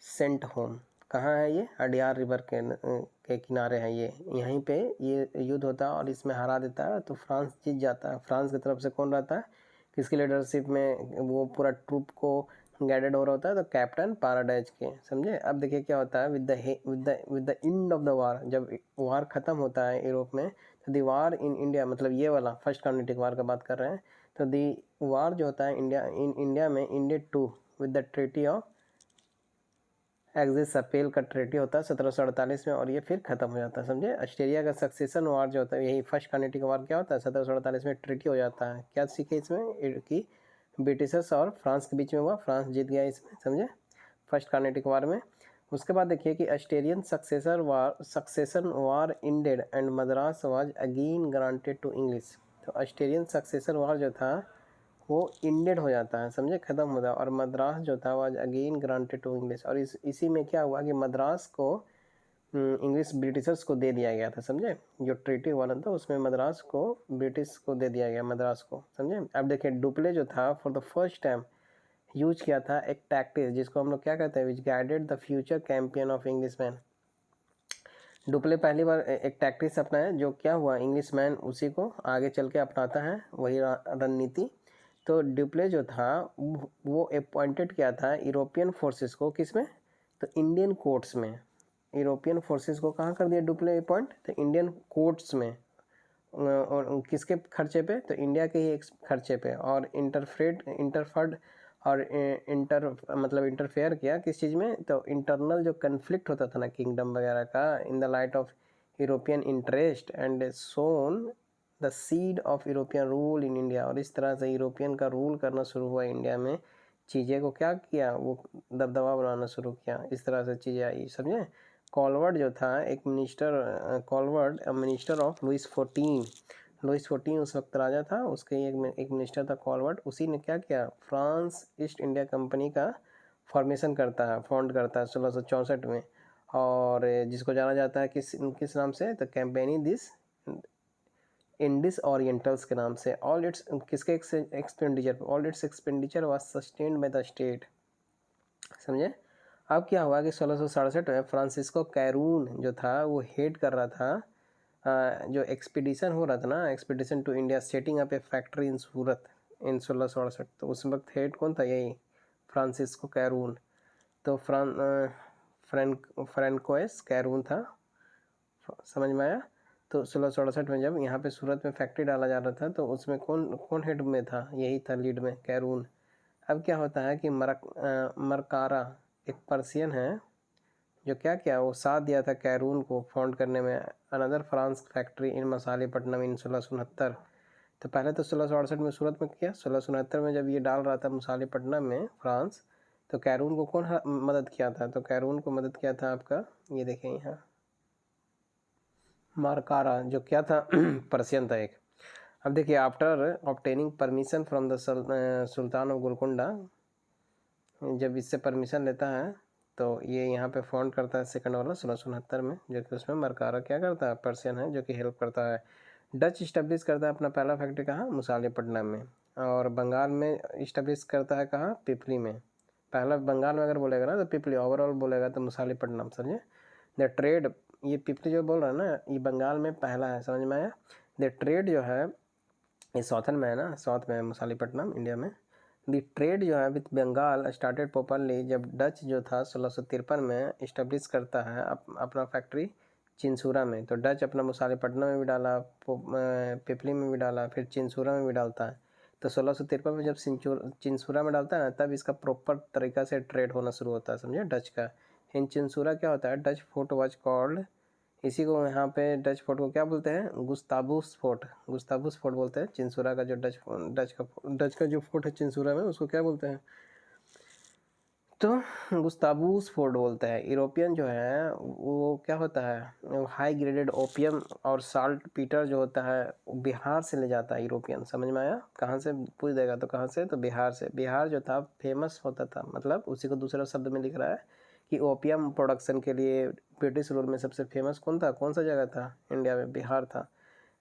Saint Home. कहाँ है ये, अडियार रिवर के किनारे है ये, यहीं पे ये युद्ध होता है और इसमें हरा देता है, तो फ्रांस जीत जाता है। फ्रांस की तरफ से कौन रहता है, किसकी लीडरशिप में वो पूरा ट्रूप को गाइडेड हो रहा होता है, तो कैप्टन पैराडाइज के, समझे। अब देखिए क्या होता है with the end of the war, जब वार ख़त्म होता है यूरोप में, तो दी वार इन इंडिया, मतलब ये वाला फर्स्ट कार्नेटिक वार का बात कर रहे हैं, तो दी वार जो होता है इंडिया में ended to with the treaty of Aix-la-Chapelle का ट्रीटी होता है 1748 में, और ये फिर खत्म हो जाता है, समझे। ऑस्ट्रेलिया का सक्सेशन वार जो होता है यही फर्स्ट कार्नेटिक वार क्या होता है 1748 में ट्रीटी हो जाता है। क्या सीखे इसमें कि ब्रिटिशर्स और फ्रांस के बीच में हुआ, फ्रांस जीत गया इसमें, समझे, फर्स्ट कार्नेटिक वार में। उसके बाद देखिए कि Australian succession war ended and Madras was again granted to English. तो ऑस्ट्रेलियन सक्सेशन वार जो था वो इंडेड हो जाता है, समझे, ख़त्म होता है। और मद्रास जो था was again granted to English, और इसी में क्या हुआ कि मद्रास को इंग्लिश ब्रिटिशर्स को दे दिया गया था, समझे। जो ट्रीटी हुआ ना था उसमें मद्रास को ब्रिटिश को दे दिया गया, मद्रास को, समझे। अब देखिए डुप्ले जो था for the first time use किया था एक टैक्टिस जिसको हम लोग क्या कहते हैं, which guided the future campaign of Englishman. Dupleix पहली बार एक टैक्टिस अपनाया, जो क्या हुआ, इंग्लिशमैन उसी को आगे चल के अपनाता है, वही रणनीति। तो डुप्ले जो था वो अपॉइंटेड किया था यूरोपियन फोर्सेस को, किसमें, तो इंडियन कोर्ट्स में। यूरोपियन फोर्सेस को कहाँ कर दिया डुप्ले अपॉइंट, तो इंडियन कोर्ट्स में। और किसके खर्चे पे, तो इंडिया के ही एक खर्चे पे। और इंटरफर्ड और मतलब इंटरफेयर किया किस चीज़ में, तो इंटरनल जो कन्फ्लिक्ट होता था ना किंगडम वगैरह का, in the light of European interest and sown the seed of European rule in India. और इस तरह से यूरोपियन का रूल करना शुरू हुआ इंडिया में, चीज़ें को क्या किया, वो दबदबा बनाना शुरू किया, इस तरह से चीज़ें आई, समझे। कॉलवर्ट जो था एक मिनिस्टर, कॉलवर्ट मिनिस्टर ऑफ लुइस 14 उस वक्त राजा था, उसके एक मिनिस्टर था कॉलवर्ट। उसी ने क्या किया, फ्रांस ईस्ट इंडिया कंपनी का फॉर्मेशन करता है, फाउंड करता है 1664 में। और जिसको जाना जाता है किस किस नाम से, तो कैंपेनी दिस इंडिस ओरिएंटल्स के नाम से। ऑल इट्स किसके expenditure was sustained by the state, समझे। अब क्या हुआ कि 1667 में फ्रांसिस्को कैरून जो था वो हेड कर रहा था जो एक्सपीडिशन हो रहा था ना, expedition to India setting up a factory in Surat in 1668। तो उस वक्त हेड कौन था, यही फ्रांसिस्को कैरून। तो फ्रैंकोइस कैरून था, समझ में आया। तो 1668 में जब यहाँ पे सूरत में फैक्ट्री डाला जा रहा था, तो उसमें कौन कौन हेड में था, यही था लीड में, कैरून। अब क्या होता है कि मरकारा एक पर्सियन है जो क्या किया, वो साथ दिया था कैरून को फाउंड करने में अनदर फ्रांस फैक्ट्री इन मसालेपट्टनम इन 1669। तो पहले तो 1668 में सूरत में किया, 1669 में जब ये डाल रहा था मसालेपट्टनम में फ्रांस, तो कैरून को कौन मदद किया था, तो कैरून को मदद किया था आपका, ये देखें यहाँ मारकारा, जो क्या था पर्सियन था एक। अब देखिए after obtaining permission from the sultan of Golconda, जब इससे परमिशन लेता है तो ये यहाँ पे फाउंड करता है सेकंड वाला 1669 में, जो कि उसमें मरकारा क्या करता है, पर्सियन है, जो कि हेल्प करता है। डच इस्टेब्लिश करता है अपना पहला फैक्ट्री कहाँ, मुसालेपट्टनम में। और बंगाल में इस्टेब्लिश करता है कहाँ, पिपली में। पहला बंगाल में अगर बोलेगा ना तो पिपली, ओवरऑल बोलेगा तो मुसालेपट्टनम, समझे। द ट्रेड, ये पिपली जो बोल रहा है ना, ये बंगाल में पहला है, समझ में आया। द ट्रेड जो है ये साउथन में है ना, साउथ में है मुसालेपट्टनम इंडिया में। दी ट्रेड जो है विथ बंगाल स्टार्टेड प्रॉपरली जब डच जो था 1653 में इस्टेब्लिश करता है अपना फैक्ट्री चिंसूरा में। तो डच अपना मुसालेपट्टनम में भी डाला, पिपली में भी डाला, फिर चिंसूरा में भी डालता है। तो 1653 में जब चिंसूरा में डालता है ना, तब इसका प्रॉपर तरीका से ट्रेड होना शुरू होता है, समझे, डच का। इन चिंसूरा क्या होता है, डच फोर्ट वाज कॉल्ड, इसी को यहाँ पे डच फोर्ट को क्या बोलते हैं, गुस्ताबुस फोर्ट बोलते हैं। चिंसूरा का जो डच का जो फोर्ट है चिंसूरा में, उसको क्या बोलते हैं, तो गुस्ताबुस फोर्ट बोलते हैं। यूरोपियन जो है वो क्या होता है, हाई ग्रेडेड ओपियम और साल्ट पीटर जो होता है बिहार से ले जाता है यूरोपियन, समझ में आया। कहाँ से पूछ देगा तो कहाँ से, तो बिहार से। बिहार जो था फेमस होता था, मतलब उसी को दूसरे शब्द में लिख रहा है कि ओपियम प्रोडक्शन के लिए ब्रिटिश रूल में सबसे फेमस कौन था, कौन सा जगह था इंडिया में, बिहार था।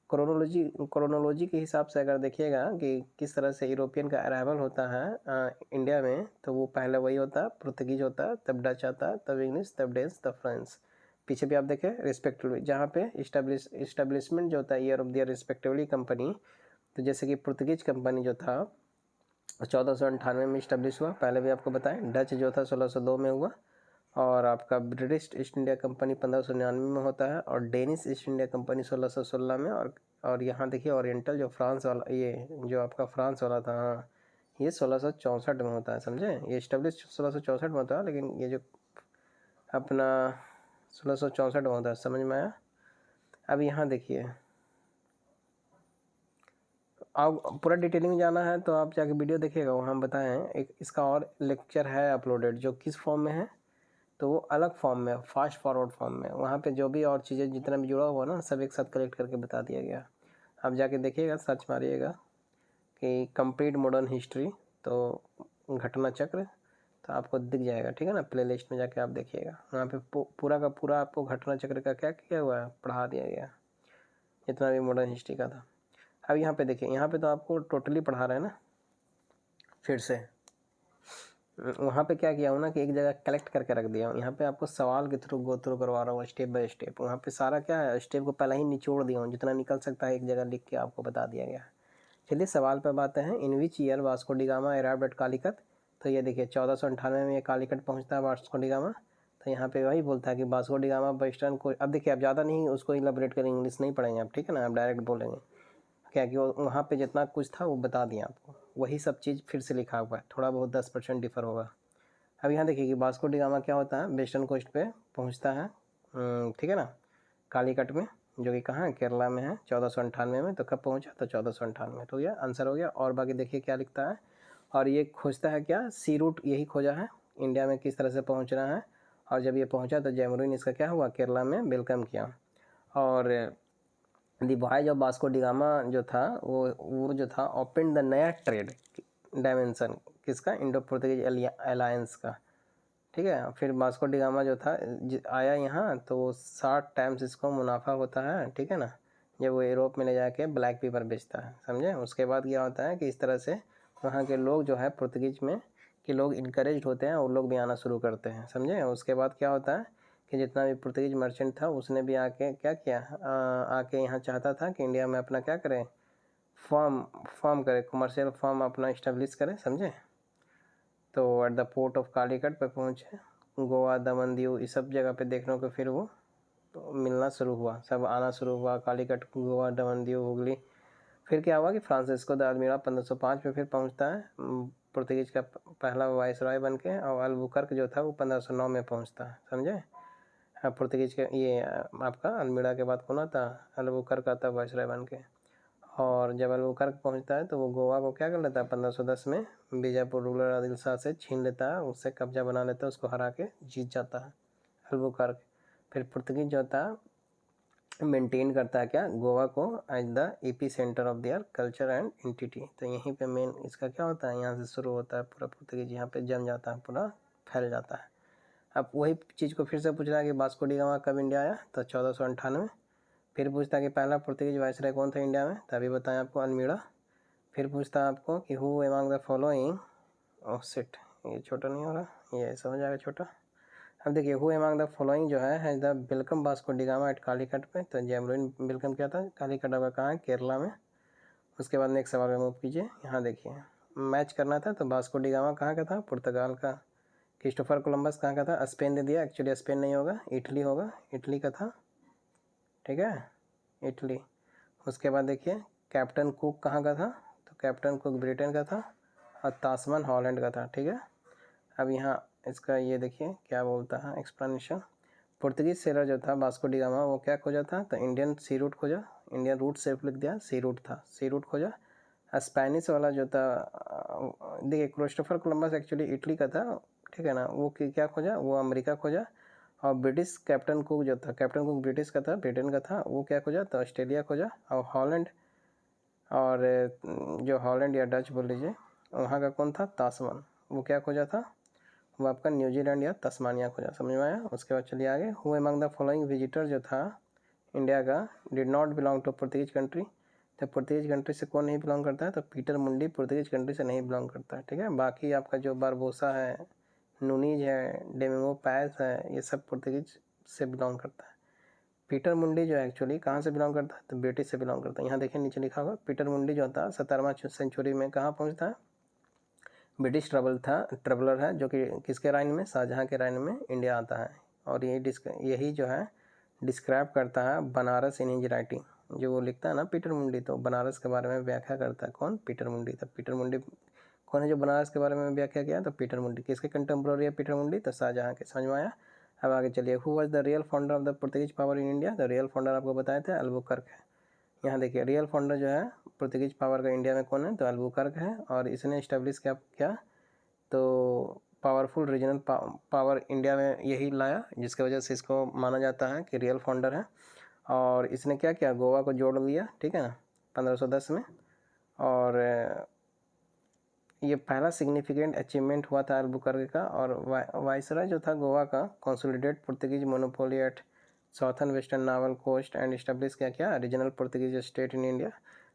क्रोनोलॉजी के हिसाब से अगर देखिएगा कि किस तरह से यूरोपियन का अराइवल होता है इंडिया में, तो वो पहले वही होता है, पुर्तगीज होता है, तब डच आता है, तब इंग्लिश, तब डेंस, तब फ्रांस। पीछे भी आप देखें रिस्पेक्टिवली, जहाँ पे इस्टेब्लिशमेंट जो होता है year of their respectively company, तो जैसे कि पुर्तगीज कंपनी जो था 1498 में इस्टेब्लिश हुआ, पहले भी आपको बताएं। डच जो था 1602 में हुआ, और आपका ब्रिटिश ईस्ट इंडिया कंपनी 1599 में होता है, और डेनिश ईस्ट इंडिया कंपनी 1616 में। और यहाँ देखिए ओरिएंटल जो फ्रांस वाला, ये जो आपका फ्रांस वाला था, हाँ, ये 1664 में होता है, समझे। ये इस्टेब्लिश 1664 में होता है, लेकिन ये जो अपना 1664 में होता है, समझ में आया। अब यहाँ देखिए, आप पूरा डिटेलिंग में जाना है तो आप जाके वीडियो देखिएगा, वहाँ बताएं। एक इसका और लेक्चर है अपलोडेड, जो किस फॉर्म में है, तो वो अलग फॉर्म में, फास्ट फॉरवर्ड फॉर्म में, वहाँ पे जो भी और चीज़ें जितना भी जुड़ा हुआ ना, सब एक साथ कलेक्ट करके बता दिया गया। आप जाके देखिएगा, सर्च मारिएगा, कि कंप्लीट मॉडर्न हिस्ट्री, तो घटना चक्र, तो आपको दिख जाएगा, ठीक है ना। प्ले लिस्ट में जाके आप देखिएगा, वहाँ पे पूरा का पूरा आपको घटना चक्र का क्या किया हुआ है, पढ़ा दिया गया जितना भी मॉडर्न हिस्ट्री का था। अब यहाँ पे देखिए, यहाँ पे तो आपको टोटली पढ़ा रहे हैं ना फिर से। वहाँ पे क्या किया हूँ ना कि एक जगह कलेक्ट करके रख दिया हूँ, यहाँ पे आपको सवाल के थ्रू गो थ्रू करवा रहा हूँ स्टेप बाय स्टेप। वहाँ पे सारा क्या है, स्टेप को पहले ही निचोड़ दिया हूँ, जितना निकल सकता है एक जगह लिख के आपको बता दिया गया है। चलिए सवाल पर बातें हैं। In which year Vasco da Gama arrived at Calicut. तो ये देखिए 1498 में ये कालीकट पहुँचता है वास्को डी गामा। तो यहाँ पे वही बोलता है कि वास्को डी गामा वेस्टर्न को, अब देखिए आप ज़्यादा नहीं उसको इलाबोरेट करेंगे, इंग्लिश नहीं पढ़ेंगे आप, ठीक है ना, आप डायरेक्ट बोलेंगे क्या कि वहाँ पे जितना कुछ था वो बता दिया आपको, वही सब चीज़ फिर से लिखा हुआ है, थोड़ा बहुत 10% डिफर होगा। अब यहाँ देखिए कि वास्को डी गामा क्या होता है, वेस्टर्न कोस्ट पे पहुँचता है, ठीक है ना, कालीकट में, जो कि कहाँ है, केरला में है, 1498 में। तो कब पहुँचा, तो 1498। तो यह आंसर हो गया। और बाकी देखिए क्या लिखता है, और ये खोजता है क्या, सी रूट यही खोजा है, इंडिया में किस तरह से पहुँचना है। और जब ये पहुँचा तो जैमरून इसका क्या हुआ, केरला में वेलकम किया। और the voyage of Vasco da Gama जो था वो जो था ओपन द नया ट्रेड डायमेंशन, किसका, इंडो पोर्तुगीज अलायंस का, ठीक है। फिर वास्को डी गामा जो था आया यहाँ, तो 60 टाइम्स इसको मुनाफा होता है, ठीक है ना, जब वो यूरोप में ले जाके ब्लैक पेपर बेचता है, समझे। उसके बाद क्या होता है कि इस तरह से वहाँ के लोग जो है पोर्तुगीज में के लोग इनकरेज होते हैं, और लोग भी आना शुरू करते हैं, समझे। उसके बाद क्या होता है कि जितना भी पुर्तगीज मर्चेंट था उसने भी आके क्या किया, आके यहाँ चाहता था कि इंडिया में अपना क्या करें, फॉर्म करे, कमर्शियल फॉर्म अपना इस्टेब्लिश करें, समझे। तो at the port of Calicut पे पहुँचे, गोवा, दमन, दीव, इस सब जगह पे देखने को फिर वो मिलना शुरू हुआ, सब आना शुरू हुआ, कालीकट, गोवा, दमन, दीव, हुगली। फिर क्या हुआ कि फ्रांसिस्को द अल्मीड़ा 1505 में फिर पहुँचता है, पुर्तगीज का पहला वाइसरॉय बन के। और अल्बुकर्क जो था वो 1509 में पहुँचता है, समझे। पुर्तगीज के ये आपका अल्मीड़ा के बाद कौन आता, अल्बुकर्क आता वाइसरॉय बन के। और जब अल्बुकर्क पहुंचता है तो वो गोवा को क्या कर लेता है, 1510 में बीजापुर रूलर आदिल शाह से छीन लेता है, उससे कब्जा बना लेता है, उसको हरा के जीत जाता है अल्बुकर्क। फिर पुर्तगीज जो था मेंटेन करता है क्या, गोवा को as the epicentre of their culture and entity. तो यहीं पे मेन इसका क्या होता है, यहाँ से शुरू होता है पूरा पुर्तगीज, यहाँ पे जम जाता है, पूरा फैल जाता है। अब वही चीज़ को फिर से पूछ रहा है कि वास्को डी गामा कब इंडिया आया, तो 1498। फिर पूछता है कि पहला पुर्तगीज वाइसराय कौन था इंडिया में, तभी बताएं आपको, अल्मीड़ा। फिर पूछता है आपको कि who among the following, oh shit, ये छोटा नहीं हो रहा, ये ऐसा हो जाएगा छोटा। अब देखिए हु अमंग द फॉलोइंग जो है the welcome Vasco da Gama at Calicut पे। तो जैमरून वेलकम किया था, कालीकट आपका कहाँ है, केरला में। उसके बाद नेक्स्ट सवाल में मूव कीजिए, यहाँ देखिए मैच करना था। तो वास्को डी गामा कहाँ का था, पुर्तगाल का। क्रिस्टोफर कोलंबस कहाँ का था, स्पेन दे दिया, एक्चुअली स्पेन नहीं होगा, इटली होगा, इटली का था, ठीक है, इटली। उसके बाद देखिए कैप्टन कुक कहाँ का था, तो कैप्टन कुक ब्रिटेन का था, और तास्मान हॉलैंड का था, ठीक है। अब यहाँ इसका ये देखिए क्या बोलता है एक्सप्लेनेशन। पुर्तगीज सेलर जो था वास्को डी गामा, वो क्या खोजा था, तो इंडियन सी रूट खोजा, इंडियन रूट सिर्फ लिख दिया, सी रूट था, सी रूट खोजा। स्पेनिश वाला जो था, देखिए क्रिस्टोफर कोलंबस एक्चुअली इटली का था, ठीक है ना, वो क्या खोजा, वो अमेरिका खोजा। और ब्रिटिश कैप्टन कुक जो था, कैप्टन कुक ब्रिटिश का था, ब्रिटेन का था, वो क्या खोजा, तो ऑस्ट्रेलिया खोजा। और हॉलैंड, और जो हॉलैंड या डच बोल लीजिए, वहाँ का कौन था, तास्मान, वो क्या खोजा था, वो आपका न्यूजीलैंड या तस्मानिया खोजा, समझ में आया। उसके बाद चलिए आगे, who among the following visitor जो था इंडिया का did not belong to Portuguese country. तो पुर्तगीज कंट्री से कौन नहीं बिलोंग करता है, तो पीटर मुंडी पुर्तगीज कंट्री से नहीं बिलोंग करता है, ठीक है। बाकी आपका जो बारबोसा है, नूनीज है, डेमिंगो पैस है, ये सब पुर्तगीज से बिलोंग करता है। पीटर मुंडी जो एक्चुअली कहाँ से बिलोंग करता है, तो ब्रिटिश से बिलोंग करता है। यहाँ देखिए नीचे लिखा होगा, पीटर मुंडी जो था 17वां सेंचुरी में कहाँ पहुँचता है, ब्रिटिश ट्रबलर है, जो कि किसके राइन में, शाहजहाँ के राइन में इंडिया आता है। और यही जो है डिस्क्राइब करता है बनारस इन हिज राइटिंग, जो वो लिखता है ना पीटर मुंडी, तो बनारस के बारे में व्याख्या करता है कौन, पीटर मुंडी। तो पीटर मुंडी कौन है जो बनारस के बारे में व्याख्या किया, तो पीटर मुंडी। किसके कंटेम्प्रोरी है पीटर मुंडी, तो शाहजहाँ के, समझ में आया। अब आगे चलिए, who was the real founder of the Portuguese power in India. The real founder आपको बताए थे अल्बुकर्क है। यहाँ देखिए रियल फाउंडर जो है पुर्तगीज पावर का इंडिया में कौन है, तो अल्बुकर्क है। और इसने इस्टेब्लिश क्या, तो पावरफुल रीजनल पावर इंडिया में यही लाया, जिसकी वजह से इसको माना जाता है कि रियल फाउंडर है। और इसने क्या किया, गोवा को जोड़ लिया, ठीक है ना, 1510 में। और ये पहला सिग्निफिकेंट अचीवमेंट हुआ था अल्बुकर्क का। और वाइसराय जो था गोवा का consolidate Portuguese monopoly at southern western naval coast and establish क्या regional Portuguese state in India.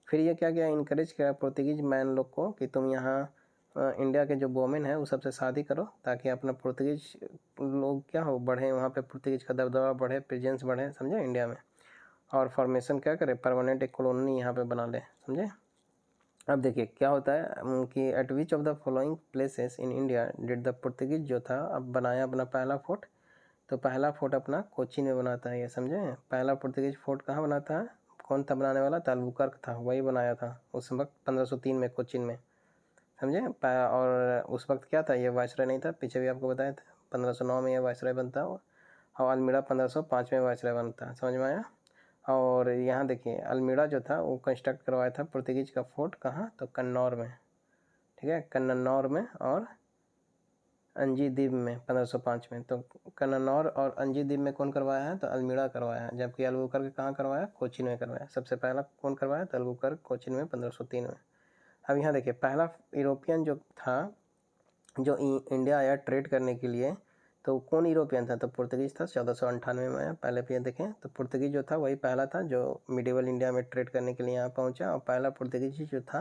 फिर ये क्या इनकरेज किया पुर्तगीज मैन लोग को कि तुम यहाँ इंडिया के जो वोमेन है वो सबसे शादी करो ताकि अपना पुर्तगीज लोग क्या हो बढ़े, वहाँ पे पुर्तगीज का दबदबा बढ़े, प्रेजेंस बढ़े, समझे इंडिया में। और फॉर्मेशन क्या करे, परमानेंट एक कॉलोनी यहाँ पे बना ले, समझे। अब देखिए क्या होता है कि eight which of the following places in India did the Portuguese जो था अब बनाया अपना पहला फोर्ट। तो पहला फोर्ट अपना कोचीन में बनाता है, ये समझे। पहला पुर्तगीज फोर्ट कहाँ बनाता है, कौन था बनाने वाला, अल्बुकर्क था, वही बनाया था उस वक्त 1503 में कोचीन में, समझे। और उस वक्त क्या था, ये वायसराय नहीं था, पीछे भी आपको बताया था 1509 में ये वायसराय बनता और अल्मीड़ा 1505 में वायसराय बनता है, समझ में आया। और यहाँ देखिए अल्मीड़ा जो था वो कंस्ट्रक्ट करवाया था पुर्तगीज का फोर्ट, कहाँ, तो कन्नौर में, ठीक है, कन्नौर में और अंजी द्वीप में 1505 में। तो कन्नौर और अंजी द्वीप में कौन करवाया है, तो अल्मीड़ा करवाया है, जबकि अल्बुकर्क कहाँ करवाया, कोचीन में करवाया। सबसे पहला कौन करवाया, तो अल्बुकर्क कोचीन में 1503 में। अब यहाँ देखिए पहला यूरोपियन जो था जो इंडिया आया ट्रेड करने के लिए, तो कौन यूरोपियन था, तो पुर्तगीज था, 1498 में आया। पहले पे देखें तो पुर्तगीज जो था वही पहला था जो मिडिवल इंडिया में ट्रेड करने के लिए यहाँ पहुँचा, और पहला पुर्तगीज जो था।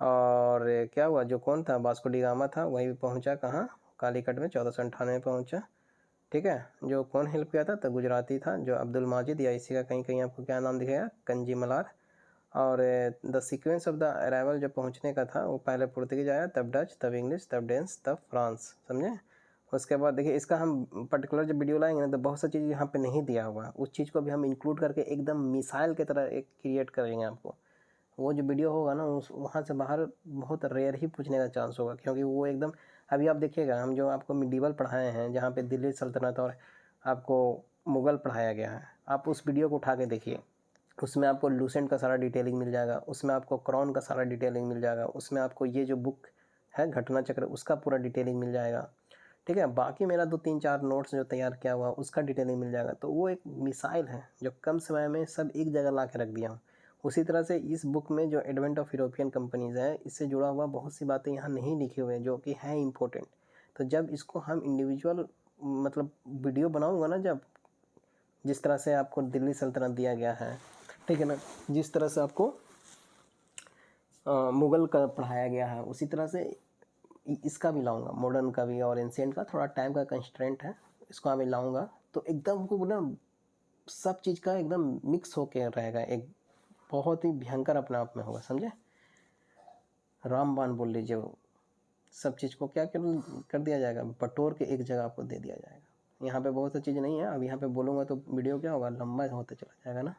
और क्या हुआ, जो कौन था, वास्को डी गामा था, वही पहुँचा कहाँ, कालीकट में 1498 में पहुँचा, ठीक है। जो कौन हेल्प किया था, तो गुजराती था जो अब्दुल माजिद, या इसी का कहीं कहीं आपको क्या नाम दिखेगा, कंजी मलार। और the sequence of the arrival जो पहुंचने का था वो पहले पुर्तगीज आया, तब डच, तब इंग्लिश, तब डेंस, तब फ्रांस, समझे। उसके बाद देखिए इसका हम पर्टिकुलर जब वीडियो लाएंगे ना तो बहुत सा चीज़ यहाँ पे नहीं दिया हुआ, उस चीज़ को भी हम इंक्लूड करके एकदम मिसाइल की तरह एक क्रिएट करेंगे आपको। वो जो वीडियो होगा ना उस वहाँ से बाहर बहुत रेयर ही पूछने का चांस होगा, क्योंकि वो एकदम, अभी आप देखिएगा हम जो आपको मिडिवल पढ़ाए हैं जहाँ पे दिल्ली सल्तनत और आपको मुग़ल पढ़ाया गया है, आप उस वीडियो को उठा के देखिए, उसमें आपको लूसेंट का सारा डिटेलिंग मिल जाएगा, उसमें आपको क्राउन का सारा डिटेलिंग मिल जाएगा, उसमें आपको ये जो बुक है घटना चक्र उसका पूरा डिटेलिंग मिल जाएगा, ठीक है। बाकी मेरा 2-3-4 नोट्स जो तैयार किया हुआ उसका डिटेलिंग मिल जाएगा। तो वो एक मिसाइल है जो कम समय में सब एक जगह ला के रख दिया हूँ। उसी तरह से इस बुक में जो एडवेंट ऑफ यूरोपियन कंपनीज़ है इससे जुड़ा हुआ बहुत सी बातें यहाँ नहीं लिखी हुई हैं जो कि हैं इम्पोर्टेंट। तो जब इसको हम इंडिविजुअल मतलब वीडियो बनाऊँगा ना, जब जिस तरह से आपको दिल्ली सल्तनत दिया गया है, ठीक है ना, जिस तरह से आपको मुग़ल का पढ़ाया गया है, उसी तरह से इसका भी लाऊंगा, मॉडर्न का भी और एंशिएंट का। थोड़ा टाइम का कंस्ट्रेंट है, इसको मैं लाऊंगा तो एकदम को ना सब चीज़ का एकदम मिक्स होके रहेगा, एक बहुत ही भयंकर अपने आप में होगा, समझे। रामबाण बोल लीजिए, वो सब चीज़ को क्या कर दिया जाएगा, बटोर के एक जगह आपको दे दिया जाएगा। यहाँ पे बहुत सी चीज़ नहीं है, अब यहाँ पे बोलूँगा तो वीडियो क्या होगा, लंबा होते चला जाएगा ना।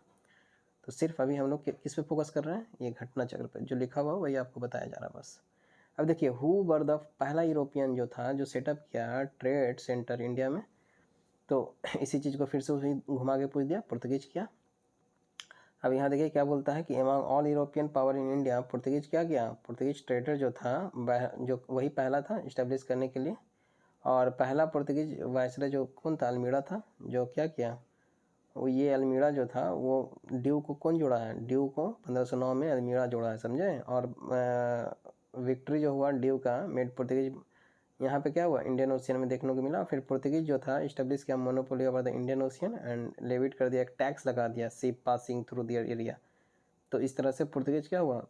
तो सिर्फ अभी हम लोग किस पे फोकस कर रहे हैं, ये घटना चक्र पे जो लिखा हुआ वही आपको बताया जा रहा है बस। अब देखिए हु वर द पहला यूरोपियन जो था जो सेटअप किया ट्रेड सेंटर इंडिया में, तो इसी चीज़ को फिर से उसी घुमा के पूछ दिया, पुर्तगीज किया। अब यहाँ देखिए क्या बोलता है कि among all European power in India, Portuguese क्या किया, पुर्तगीज ट्रेडर जो था जो वही पहला था इस्टेब्लिश करने के लिए। और पहला पुर्तगीज वायसराय जो कौन था, अल्मीड़ा था, जो क्या किया, वो ये अल्मीड़ा जो था वो ड्यू को कौन जोड़ा है, ड्यू को 1509 में अल्मीड़ा जोड़ा है, समझे। और विक्ट्री जो हुआ ड्यू का मेड पुर्तगीज, यहाँ पे क्या हुआ, इंडियन ओशियन में देखने को मिला। फिर पुर्तगीज जो था इस्टेब्लिश किया monopoly over the Indian Ocean and levied कर दिया, एक टैक्स लगा दिया ship passing through their area. तो इस तरह से पुर्तगीज क्या हुआ,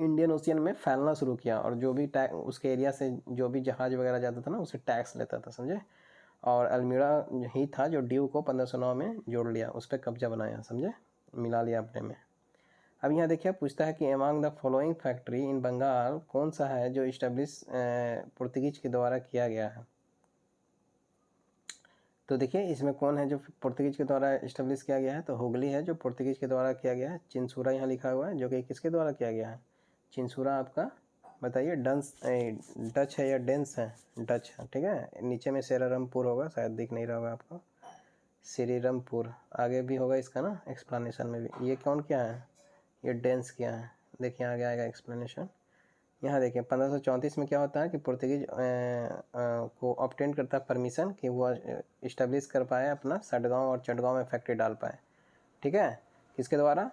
इंडियन ओशियन में फैलना शुरू किया, और जो भी उसके एरिया से जो भी जहाज वगैरह जाता था ना उसे टैक्स लेता था, समझे। और अल्मीड़ा ही था जो ड्यू को 1509 में जोड़ लिया, उस पर कब्जा बनाया, समझे, मिला लिया अपने में। अब यहाँ देखिए पूछता है कि among the following factory in Bengal कौन सा है जो इस्टेब्लिश पुर्तगीज के द्वारा किया गया है। तो देखिए इसमें कौन है जो पुर्तगीज के द्वारा इस्टेब्लिश किया गया है, तो हुगली है जो पुर्तगीज के द्वारा किया गया है। चिंसूरा यहाँ लिखा हुआ है जो कि किसके द्वारा किया गया है, चिंसूरा आपका बताइए डच है या डेंस है, डच है, ठीक है। नीचे में सेरारमपुर होगा, शायद दिख नहीं रहा होगा आपको, श्रीरामपुर आगे भी होगा इसका ना एक्सप्लेनेशन में भी। ये कौन क्या है, ये डेंस क्या है, देखिए आगे आएगा एक्सप्लेनेशन। यहाँ देखिए 1534 में क्या होता है कि पुर्तगीज को ऑब्टेन करता है परमिशन कि वो इस्टेब्लिश कर पाए अपना सटगांव और चटगांव में फैक्ट्री डाल पाए, ठीक है। किसके द्वारा?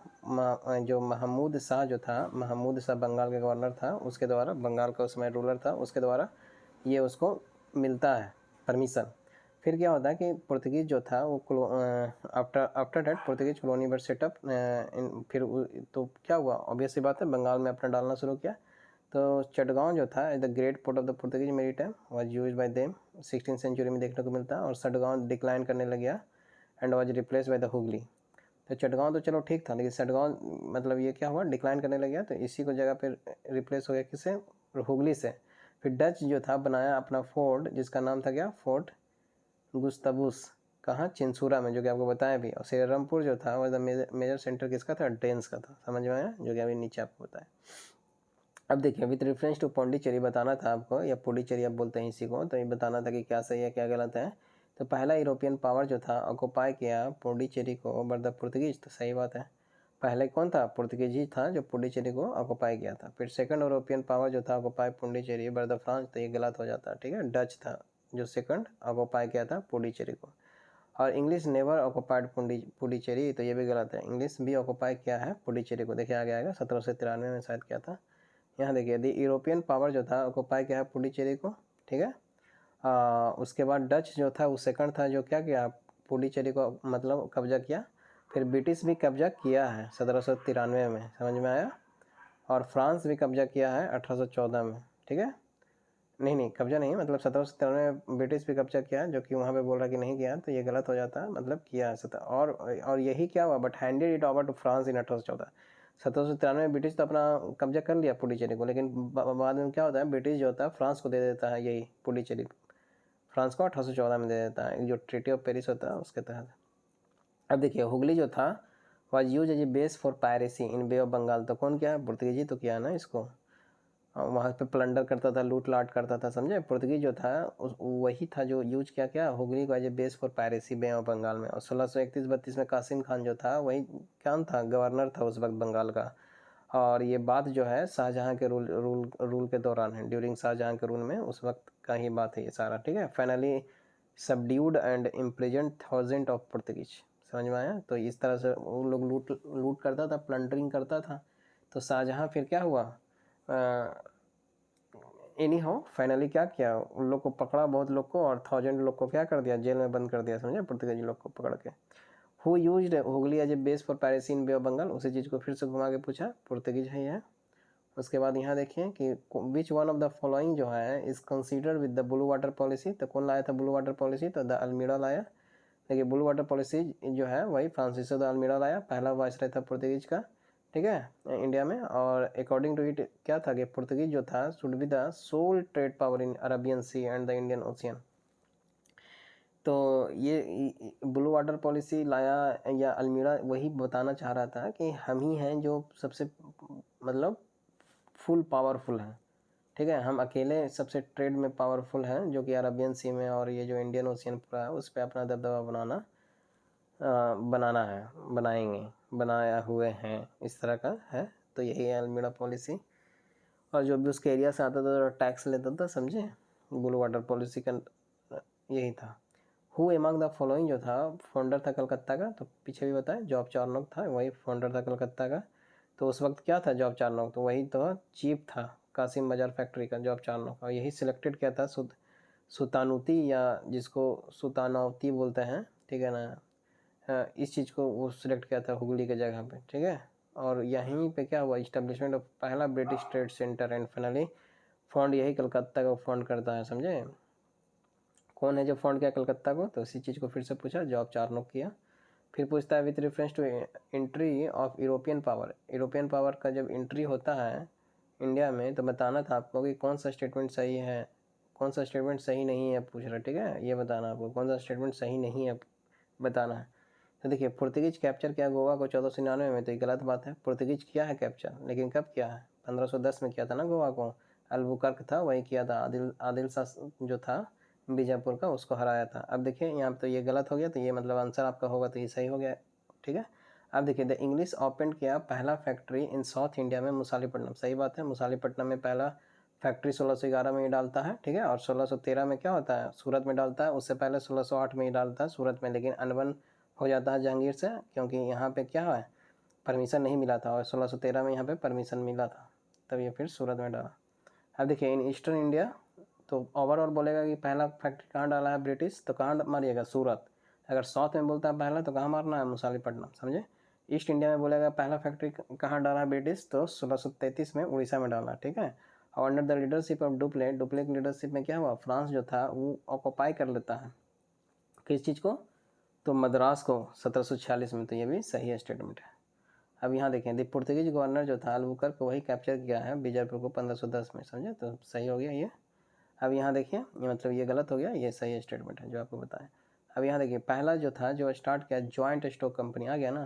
जो महमूद शाह जो था, महमूद शाह बंगाल के गवर्नर था, उसके द्वारा, बंगाल का उसमें रूलर था, उसके द्वारा ये उसको मिलता है परमिशन। फिर क्या होता है कि पुर्तगीज़ जो था वो after that Portuguese colony were set up. फिर तो क्या हुआ, ऑब्वियस सी बात है, बंगाल में अपना डालना शुरू किया। तो चटगांव जो था the great port of the Portuguese maritime was used by them, 16th century में देखने को मिलता है। और चटगांव डिक्लाइन करने लग गया and was replace by the Hooghly. तो चटगांव तो चलो ठीक था, लेकिन चटगांव मतलब ये क्या हुआ, डिक्लाइन करने लग गया। तो इसी को जगह पे रिप्लेस हो गया किससे? हुगली से। फिर डच जो था बनाया अपना फोर्ट, जिसका नाम था क्या? फोर्ट गुस्ताबुस। कहाँ? चिंसूरा में, जो कि आपको बताया भी। और श्रीरामपुर जो था वो मेजर सेंटर किसका था? डेंस का था। समझ में आया? जो कि अभी नीचे आपको बताया। अब देखिए, विथ रेफरेंस टू पौंडीचेरी बताना था आपको, या पुडुचेरी आप बोलते हैं इसी को, तो ये बताना था कि क्या सही है क्या गलत है। तो पहला यूरोपियन पावर जो था ऑक्युपाई किया पुडुचेरी को बाय द पुर्तगीज, तो सही बात है। पहले कौन था? पुर्तगीज ही था जो पुडुचेरी को ऑक्युपाई किया था। फिर सेकंड यूरोपियन पावर जो था occupy Puducherry by the France, तो ये गलत हो जाता है, ठीक है। डच था जो सेकंड ऑक्युपाई किया था पुडुचेरी को। और इंग्लिश नेवर ऑक्युपाइड पुडुचेरी, तो ये भी गलत है। इंग्लिश भी ऑक्युपाई किया है पुडुचेरी को। देखिए आगे आएगा, 1793 में शायद किया था। यहाँ देखिए दी यूरोपियन पावर जो था ऑक्युपाई किया है पुडुचेरी को, ठीक है। उसके बाद डच जो था वो सेकंड था, जो क्या किया? पुडुचेरी को मतलब कब्जा किया। फिर ब्रिटिश भी कब्जा किया है 1793 में, समझ में आया। और फ्रांस भी कब्जा किया है 1814 में, ठीक है। नहीं कब्जा नहीं, मतलब 1793 में ब्रिटिश भी कब्जा किया है, जो कि वहाँ पे बोल रहा कि नहीं किया, तो ये गलत हो जाता है, मतलब किया है। और यही क्या हुआ, but handed it over to France in 1814। 1793 में ब्रिटिश तो अपना कब्जा कर लिया पुडुचेरी को, लेकिन बाद में क्या होता है, ब्रिटिश जो होता है फ्रांस को दे देता है यही पुडुचेरी, फ्रांस को 1814 में दे देता है, जो ट्रीटी ऑफ पेरिस होता है उसके तहत। अब देखिए हुगली जो था was use as a base for piracy in Bay of Bengal, तो कौन किया है? पुर्तगीजी तो किया ना इसको। वहाँ पे प्लंडर करता था, लूट लाट करता था, समझे। पुर्तगीज जो था वही था जो यूज किया क्या? हुगली को as a base for piracy Bay of Bengal में। और 1631-32 में कासिम खान जो था वही क्या था? गवर्नर था उस वक्त बंगाल का। और ये बात जो है शाहजहाँ के रूल के दौरान है, ड्यूरिंग शाहजहाँ के रूल में, उस वक्त का ही बात है ये सारा, ठीक है। Finally subdued and imprison thousand of Portuguese, समझ में आया। तो इस तरह से वो लोग लूट करता था, प्लंडरिंग करता था। तो शाहजहाँ फिर क्या हुआ, एनी हाउ फाइनली क्या किया, उन लोग को पकड़ा, बहुत लोग को, और 1000 लोग को क्या कर दिया? जेल में बंद कर दिया, समझे, पुर्तगाली लोग को पकड़ के। Who used Hooghly as a base for piracy in Bay of Bengal, उसी चीज़ को फिर से घुमा के पूछा, पुर्तगीज है यह। उसके बाद यहाँ देखिए कि which one of the following जो है is considered with the blue water policy, तो कौन लाया था ब्लू वाटर पॉलिसी? तो द अल्मीड़ा लाया। देखिए ब्लू वाटर पॉलिसी जो है वही फ्रांसिसो द अल्मीड़ा लाया, पहला वाइसराय था पुर्तगीज का, ठीक है, इंडिया में। और अकॉर्डिंग टू इट क्या था कि पुर्तगीज जो था should be the sole trade power in Arabian Sea and the Indian Ocean. तो ये ब्लू वाटर पॉलिसी लाया या अल्मीड़ा वही बताना चाह रहा था कि हम ही हैं जो सबसे मतलब फुल पावरफुल हैं, ठीक है। हम अकेले सबसे ट्रेड में पावरफुल हैं, जो कि अरबियन सी में और ये जो इंडियन ओशियन पूरा है उस पर अपना दबदबा बनाना है, बनाएंगे, बनाया हुए हैं, इस तरह का है। तो यही है अल्मीड़ा पॉलिसी। और जो भी उसके एरिया से आता था तो टैक्स लेता था, समझे। ब्लू वाटर पॉलिसी का यही था। हु एमंग द फॉलोइंग जो था फाउंडर था कलकत्ता का, तो पीछे भी बताया जॉब चार्नोक था, वही फाउंडर था कलकत्ता का। तो उस वक्त क्या था जॉब चार्नोक, तो वही तो चीफ था कासिम बाजार फैक्ट्री का जॉब चार्नोक। और यही सिलेक्टेड किया था सुतानुती, या जिसको सुतानौती बोलते हैं, ठीक है ना। इस चीज़ को वो सिलेक्ट किया था हुगली के जगह पे, ठीक है। और यहीं पे क्या हुआ, इस्टेब्लिशमेंट ऑफ पहला British trade centre and finally fund यही कलकत्ता को फंड करता है, समझे। कौन है जो फंड किया कलकत्ता को, तो इसी चीज़ को फिर से पूछा, जॉब चार्नोक किया। फिर पूछता है with reference to entry of European power, European power का जब एंट्री होता है इंडिया में, तो बताना था आपको कि कौन सा स्टेटमेंट सही है, कौन सा स्टेटमेंट सही नहीं है, पूछ रहा, ठीक है। ये बताना आपको कौन सा स्टेटमेंट सही नहीं है, बताना है। तो देखिए पुर्तगीज कैप्चर किया गोवा को 1499 में, तो ये गलत बात है। पुर्तगीज किया है कैप्चर, लेकिन कब किया है? 1510 में किया था ना गोवा को, अल्बुकर्क था वही किया था, आदिल शाह जो था बीजापुर का, उसको हराया था। अब देखिए यहाँ पे तो ये गलत हो गया, तो ये मतलब आंसर आपका होगा, तो ये सही हो गया, ठीक है। अब देखिए द इंग्लिश ओपन किया पहला फैक्ट्री इन साउथ इंडिया में मुसालीपट्टनम, सही बात है। मुसालीपट्टनम में पहला फैक्ट्री 1611 में ही डालता है, ठीक है। और 1613 में क्या होता है, सूरत में डालता है। उससे पहले 1608 में ही डालता है सूरत में, लेकिन अनबन हो जाता है जहांगीर से, क्योंकि यहाँ पे क्या है, परमिशन नहीं मिला था, और 1613 में यहाँ पे परमिशन मिला था, तब ये फिर सूरत में डाला। अब देखिए इन ईस्टर्न इंडिया, तो ओवरऑल बोलेगा कि पहला फैक्ट्री कहाँ डाला है ब्रिटिश, तो कहाँ मारिएगा, सूरत। अगर साउथ में बोलता है पहला, तो कहाँ मारना है, मुसालिपट्टनम, समझे। ईस्ट इंडिया में बोलेगा पहला फैक्ट्री कहाँ डाला है ब्रिटिश, तो 1633 में उड़ीसा में डाला, ठीक है। और under the leadership of duplet leadership में क्या हुआ, फ्रांस जो था वो ऑक्यूपाई कर लेता है किस चीज़ को, तो मद्रास को 1746 में, तो ये भी सही है स्टेटमेंट है। अब यहाँ देखें, द पुर्तगीज गवर्नर जो था अल्बुकर्क को वही कैप्चर किया है बीजापुर को 1510 में, समझे, तो सही हो गया ये। अब यहाँ देखिए, ये मतलब ये गलत हो गया, ये सही स्टेटमेंट है जो आपको बताया। अब यहाँ देखिए, पहला जो था जो स्टार्ट किया जॉइंट स्टॉक कंपनी, आ गया ना,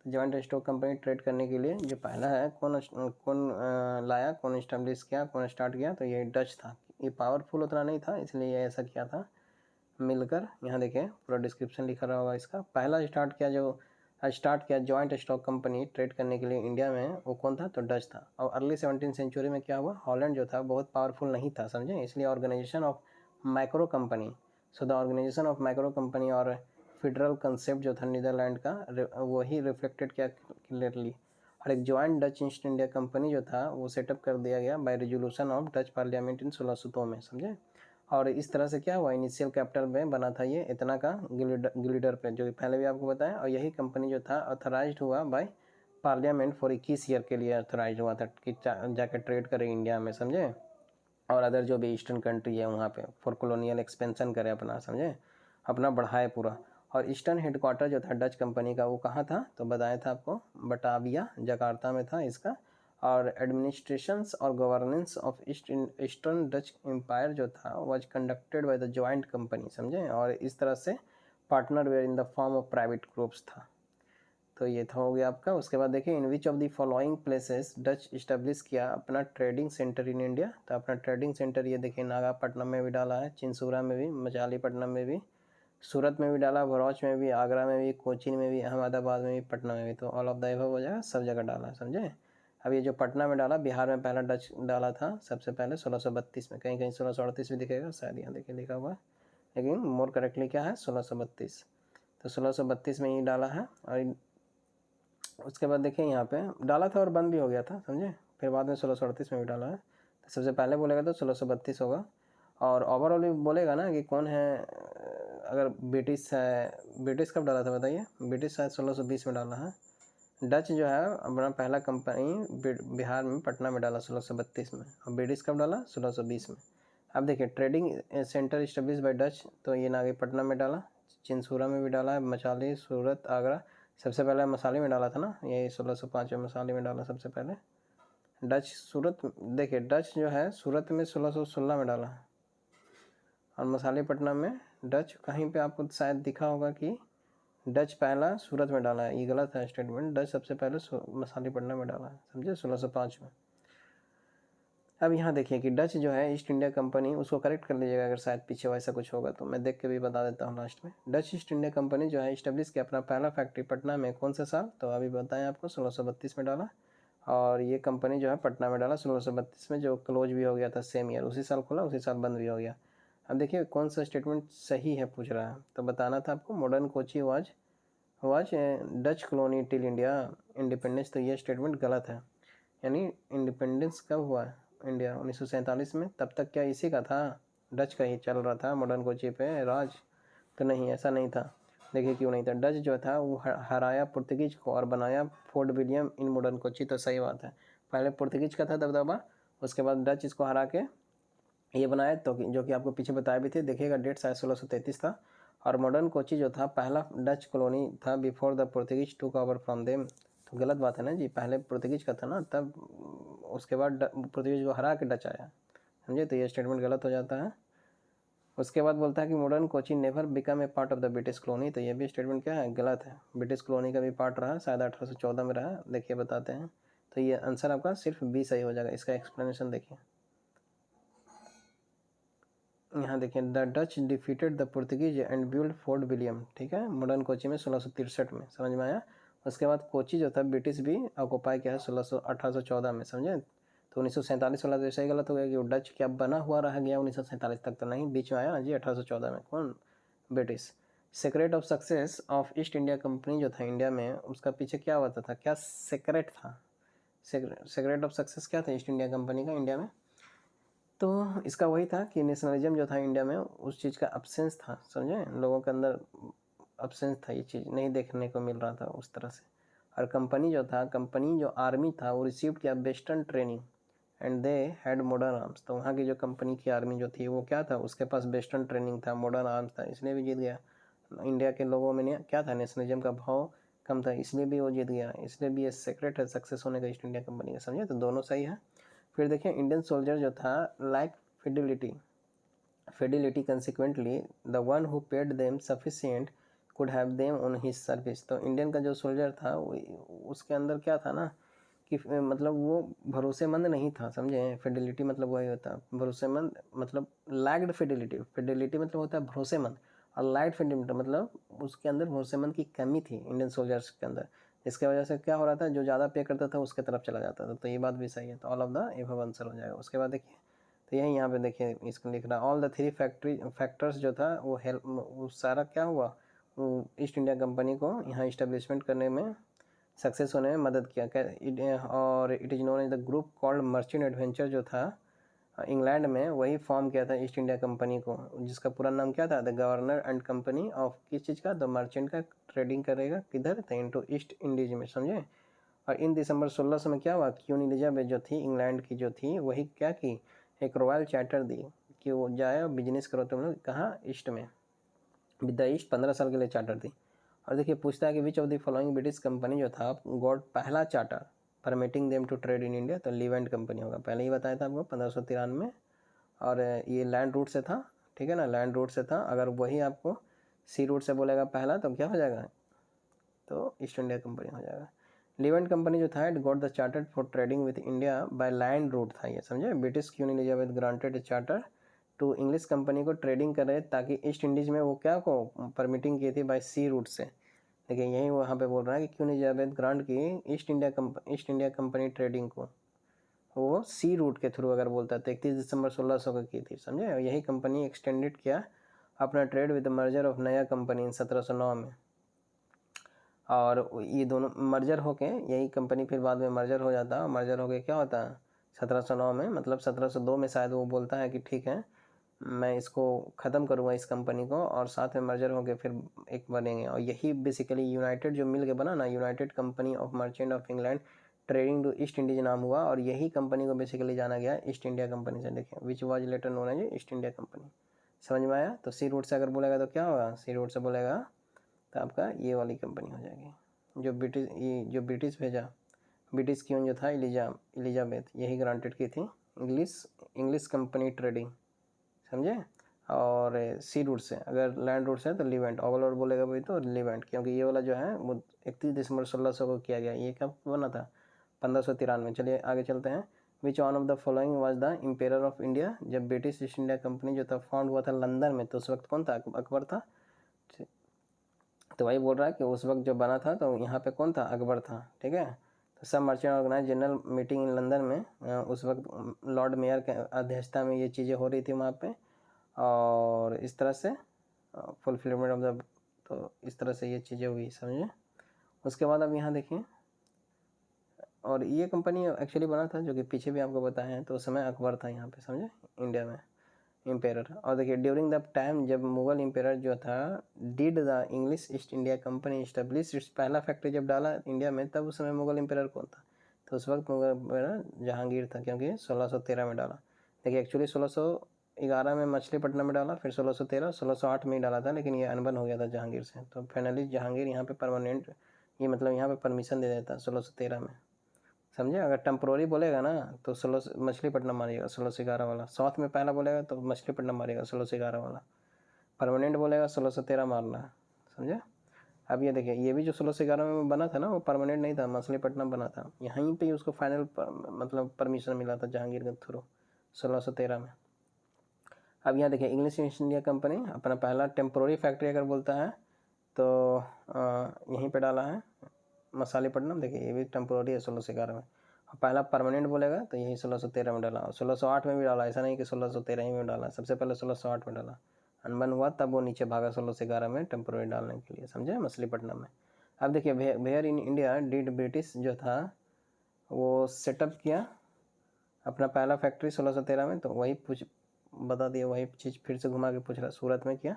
तो जॉइंट स्टॉक कंपनी ट्रेड करने के लिए जो पहला है कौन लाया, कौन इस्टेब्लिश किया, कौन स्टार्ट किया, तो ये डच था। ये पावरफुल उतना नहीं था, इसलिए ये ऐसा किया था मिलकर। यहाँ देखिए पूरा डिस्क्रिप्शन लिखा रहा होगा इसका। पहला स्टार्ट किया जॉइंट स्टॉक कंपनी ट्रेड करने के लिए इंडिया में, वो कौन था, तो डच था। और अर्ली 17th सेंचुरी में क्या हुआ, हॉलैंड जो था बहुत पावरफुल नहीं था, समझे, इसलिए organization of micro company, so the organization of micro company और फेडरल कंसेप्ट जो था नीदरलैंड का, वही रिफ्लेक्टेड किया क्लियरली। और एक joint Dutch East India Company जो था वो सेटअप कर दिया गया by resolution of Dutch parliament in 1602 में, समझे। और इस तरह से क्या हुआ, इनिशियल कैपिटल में बना था ये इतना का गिलिडर पे, जो पहले भी आपको बताया। और यही कंपनी जो था ऑथराइज्ड हुआ बाय पार्लियामेंट फॉर 21 ईयर के लिए ऑथराइज हुआ था कि जाकर ट्रेड करे इंडिया में, समझे, और अदर जो भी ईस्टर्न कंट्री है वहाँ पे फॉर कॉलोनियल एक्सपेंशन करे अपना, समझे, अपना बढ़ाए पूरा। और ईस्टर्न हेडक्वार्टर जो था डच कंपनी का वो कहाँ था, तो बताया था आपको, बटाविया जकार्ता में था इसका। और एडमिनिस्ट्रेशंस और governance of eastern Dutch empire जो था was conducted by the joint company, समझे। और इस तरह से partner were in the form of private groups था। तो ये था हो गया आपका। उसके बाद देखिए, in which of the following places Dutch establish किया अपना ट्रेडिंग सेंटर इन इंडिया, तो अपना ट्रेडिंग सेंटर ये देखिए नागापट्टनम में भी डाला है, चिंसूरा में भी, मछलीपट्टनम में भी, सूरत में भी डाला, भरूच में भी, आगरा में भी, कोचीन में भी, अहमदाबाद में भी, पटना में भी, तो ऑल ऑफ द अबव हो जाएगा, सब जगह डाला, समझे। अब ये जो पटना में डाला, बिहार में पहला डच डाला था सबसे पहले 1632 में, कहीं कहीं 1638 भी दिखेगा शायद, यहाँ देखिए लिखा हुआ है, लेकिन मोर करेक्टली क्या है 1632, तो 1632 में ही डाला है। और उसके बाद देखिए यहाँ पे डाला था और बंद भी हो गया था, समझे, फिर बाद में 1638 में भी डाला है। तो सबसे पहले बोलेगा तो 1632 होगा। और ओवरऑल भी बोलेगा ना कि कौन है, अगर ब्रिटिश है, ब्रिटिश कब डाला था बताइए, ब्रिटिश शायद 1620 में डाला है। डच जो है अपना पहला कंपनी बिहार में पटना में डाला 1632 में, और ब्रिटिश कब डाला 1620 में। अब देखिए, trading centre establish by Dutch, तो ये ना पटना में डाला, चिंसूरा में भी डाला है, मछली, सूरत, आगरा, सबसे पहले मसाली में डाला था ना, ये 1605 में मसाली में डाला सबसे पहले। डच सूरत, देखिए डच जो है सूरत में 1616 में डाला है, और मसालीपट्टनम में डच कहीं पे आपको शायद दिखा होगा कि डच पहला सूरत में डाला है, ये गलत है स्टेटमेंट, डच सबसे पहले मसालीपट्टनम में डाला है, समझे, 1605 में। अब यहाँ देखिए कि डच जो है ईस्ट इंडिया कंपनी, उसको करेक्ट कर लीजिएगा अगर शायद पीछे वैसा कुछ होगा तो, मैं देख के भी बता देता हूँ लास्ट में। डच ईस्ट इंडिया कंपनी जो है इस्टेब्लिश किया अपना पहला फैक्ट्री पटना में कौन से साल, तो अभी बताएं आपको 1632 में डाला। और ये कंपनी जो है पटना में डाला 1632 में, जो क्लोज भी हो गया था सेम ईयर, उसी साल खुला उसी साल बंद भी हो गया। अब देखिए कौन सा स्टेटमेंट सही है पूछ रहा है, तो बताना था आपको, modern Kochi was Dutch colony till India independence, तो ये स्टेटमेंट गलत है। यानी इंडिपेंडेंस कब हुआ इंडिया, 1947 में, तब तक क्या इसी का था, डच का ही चल रहा था मॉडर्न कोची पे राज, तो नहीं, ऐसा नहीं था। देखिए क्यों नहीं था, डच जो था वो हराया पुर्तगीज को और बनाया fort William in modern Kochi, तो सही बात है। पहले पुर्तगीज का था दबदबा, उसके बाद डच इसको हरा के ये बनाया, तो जो कि आपको पीछे बताए भी थे, देखिएगा डेट शायद 1633 था। और मॉडर्न कोची जो था पहला डच कॉलोनी था before the Portuguese took over from them, तो गलत बात है ना जी, पहले पुर्तगीज का था ना, तब उसके बाद पुर्तगीज को हरा के डच आया, समझे, तो ये स्टेटमेंट गलत हो जाता है। उसके बाद बोलता है कि modern Kochi never become a part of the British colony, तो ये भी स्टेटमेंट क्या है, गलत है, ब्रिटिश कॉलोनी का भी पार्ट रहा, शायद 1814 में रहा, देखिए बताते हैं। तो ये आंसर आपका सिर्फ बी सही हो जाएगा, इसका एक्सप्लेनेशन देखिए। यहाँ देखिए, the Dutch defeated the Portuguese and build fort William, ठीक है, मॉडर्न कोची में 1663 में, समझ में आया। उसके बाद कोची जो था ब्रिटिश भी ऑक्यूपाई किया है 1814 में, समझे। तो 1947 वाला तो ऐसा ही गलत हो गया कि वो डच क्या बना हुआ रह गया 1947 तक, तो नहीं, बीच में आया ना जी 1814 में, कौन, British. Secret of success of East India Company जो था इंडिया में, उसका पीछे क्या होता था, क्या सेक्रेट था, सेक्रेट ऑफ सक्सेस क्या था ईस्ट इंडिया कंपनी का इंडिया में? तो इसका वही था कि नेशनलिज्म जो था इंडिया में, उस चीज़ का अब्सेंस था, समझे, लोगों के अंदर अब्सेंस था, ये चीज़ नहीं देखने को मिल रहा था उस तरह से। और कंपनी जो था, कंपनी जो आर्मी था, वो रिसीव्ड किया western training and they had modern arms. तो वहाँ की जो कंपनी की आर्मी जो थी वो क्या था, उसके पास वेस्टर्न ट्रेनिंग था, मॉडर्न आर्म्स था, इसलिए भी जीत गया। इंडिया के लोगों में क्या था, नेशनलिज्म का भाव कम था, इसलिए भी वो जीत गया, इसलिए भी ये सेक्रेट है सक्सेस होने का ईस्ट इंडिया कंपनी का, समझे। तो दोनों सही है। फिर देखिए इंडियन सोल्जर जो था like fidelity consequently the one who paid them sufficient could have them on his service। तो इंडियन का जो सोल्जर था उसके अंदर क्या था ना कि मतलब वो भरोसेमंद नहीं था, समझे। फिडेलिटी मतलब वही होता है भरोसेमंद, मतलब लैग्ड फिडेलिटी, फिडेलिटी मतलब होता है भरोसेमंद, और लाइट फिडेलिटी मतलब उसके अंदर भरोसेमंद की कमी थी इंडियन सोल्जर्स के अंदर, जिसकी वजह से क्या हो रहा था, जो ज़्यादा पे करता था उसके तरफ चला जाता था। तो ये बात भी सही है, तो all of the above answer हो जाएगा। उसके बाद देखिए, तो यही यहाँ पे देखिए इसको लिख रहा, ऑल द थ्री फैक्टर्स जो था वो हेल्प, वो सारा क्या हुआ, वो ईस्ट इंडिया कंपनी को यहाँ इस्टेब्लिशमेंट करने में, सक्सेस होने में मदद किया। और it is known as the group called merchant adventure जो था इंग्लैंड में, वही फॉर्म किया था ईस्ट इंडिया कंपनी को, जिसका पूरा नाम क्या था, the governor and company of, किस चीज़ का, द मर्चेंट का, ट्रेडिंग करेगा किधर था, इनटू ईस्ट इंडीज में, समझे। और इन दिसंबर 1600 में क्या हुआ, क्वीन एलिजाबेथ जो थी इंग्लैंड की जो थी, वही क्या की, एक रॉयल चार्टर दी कि वो जाए और बिजनेस करो तुम लोग, कहाँ, ईस्ट में, विद द ईस्ट, 15 साल के लिए चार्टर दी। और देखिए पूछता है कि which of the following British company जो था गॉट पहला charter permitting them to trade in India, तो लीवेंट कंपनी होगा, पहले ही बताया था आपको 1593, और ये लैंड रूट से था, ठीक है ना, लैंड रूट से था। अगर वही आपको सी रूट से बोलेगा पहला, तो क्या हो जाएगा, तो ईस्ट इंडिया कंपनी हो जाएगा। लीवेंट कंपनी जो था, it got the charter for trading with India by land route था ये, समझे। British Queen Elizabeth granted a charter to English company को ट्रेडिंग करे, ताकि ईस्ट इंडीज में वो क्या को परमिटिंग की थी बाय सी रूट से। देखिए यही वहाँ पे बोल रहा है कि क्वीन एलिजाबेथ ग्रांट की ईस्ट इंडिया कंपनी ट्रेडिंग को, वो सी रूट के थ्रू अगर बोलता है, तो 31 दिसंबर 1600 को की थी, समझे। यही कंपनी एक्सटेंडेड किया अपना ट्रेड विद मर्जर ऑफ नया कंपनी इन 1709 में। और ये दोनों मर्जर होके, यही कंपनी फिर बाद में मर्जर हो जाता है, मर्जर होके क्या होता है 1709 में, मतलब 1702 में शायद वो बोलता है कि ठीक है मैं इसको ख़त्म करूँगा इस कंपनी को, और साथ में मर्जर होके फिर एक बनेंगे। और यही बेसिकली यूनाइटेड जो मिल के बना ना, United Company of Merchant of England trading to East Indies नाम हुआ, और यही कंपनी को बेसिकली जाना गया ईस्ट इंडिया कंपनी से। देखिए which was later known as East India Company, समझ में आया। तो सी रूट से अगर बोलेगा तो क्या होगा, सी रूट से बोलेगा तो आपका ये वाली कंपनी हो जाएगी। जो ब्रिटिश भेजा, ब्रिटिश क्वीन जो था एलिजाबेथ, यही ग्रांटेड की थी इंग्लिश कंपनी ट्रेडिंग, समझे। और सी रूट से, अगर लैंड रूट से तो लिवेंट, ओवल और बोलेगा भाई तो लिवेंट, क्योंकि ये वाला जो है वो 31 दिसंबर 1600 को किया गया, ये कब बना था 1593। चलिए आगे चलते हैं। Which one of the following was the impair of India, जब ब्रिटिश ईस्ट इंडिया कंपनी जो था फाउंड हुआ था लंदन में, तो उस वक्त कौन था, अकबर था। तो वही बोल रहा है कि उस वक्त जो बना था तो यहाँ पे कौन था, अकबर था, ठीक है। तो सब merchant organise general meeting in London में, उस वक्त लॉर्ड मेयर के अध्यक्षता में ये चीज़ें हो रही थी वहाँ पे, और इस तरह से फुलफिलमेंट ऑफ द, तो इस तरह से ये चीज़ें हुई, समझे। उसके बाद अब यहाँ देखिए, और ये कंपनी एक्चुअली बना था जो कि पीछे भी आपको बताया है, तो उस समय अकबर था यहाँ पे, समझे, इंडिया में एम्पेयर। और देखिए ड्यूरिंग द टाइम जब मुगल एम्पेयर जो था, did the English East India company establish it's, पहला फैक्ट्री जब डाला इंडिया में, तब उस समय मुगल एम्पेयर कौन था, तो उस वक्त मुगल एम्पेयर जहांगीर था, क्योंकि 1613 में डाला। देखिए एक्चुअली 1611 में मछलीपट्टनम में डाला, फिर 1613 1608 में ही डाला था, लेकिन ये अनबन हो गया था जहांगीर से, तो फाइनली जहांगीर यहाँ पे परमानेंट, ये मतलब यहाँ पे परमिशन दे देता 1613 में, समझे। अगर टेम्प्रोरी बोलेगा ना तो 16 मछलीपट्टनम मारिएगा 1611 वाला, साउथ में पहला बोलेगा तो मछलीपट्टनम मारिएगा 1611 वाला, परमानेंट बोलेगा 1613 मारना है, समझे। अब ये देखिए, ये भी जो 1611 में बना था ना, वो परमानेंट नहीं था, मछलीपट्टनम बना था, यहीं पे उसको फाइनल मतलब परमिशन मिला था जहांगीर के थ्रू 1613 में। अब यहाँ देखिए इंग्लिश ईस्ट इंडिया कंपनी अपना पहला टेम्प्रोरी फैक्ट्री अगर बोलता है तो यहीं पे डाला है मछलीपट्टनम, देखिए ये भी टेम्प्रोरी है 1611 में। पहला परमानेंट बोलेगा तो यही 1613 में डाला, और 1608 में भी डाला, ऐसा नहीं कि 1613 ही में डाला, सबसे पहले 1608 में डाला। अनबन हुआ तब वो नीचे भागा 1611 में टेम्पोररी डालने के लिए, समझे, मछलीपट्टनम में। अब देखिए where in India did British जो था वो सेटअप किया अपना पहला फैक्ट्री 1613 में, तो वही पूछ बता दिया, वही चीज़ फिर से घुमा के पूछ रहा, सूरत में किया।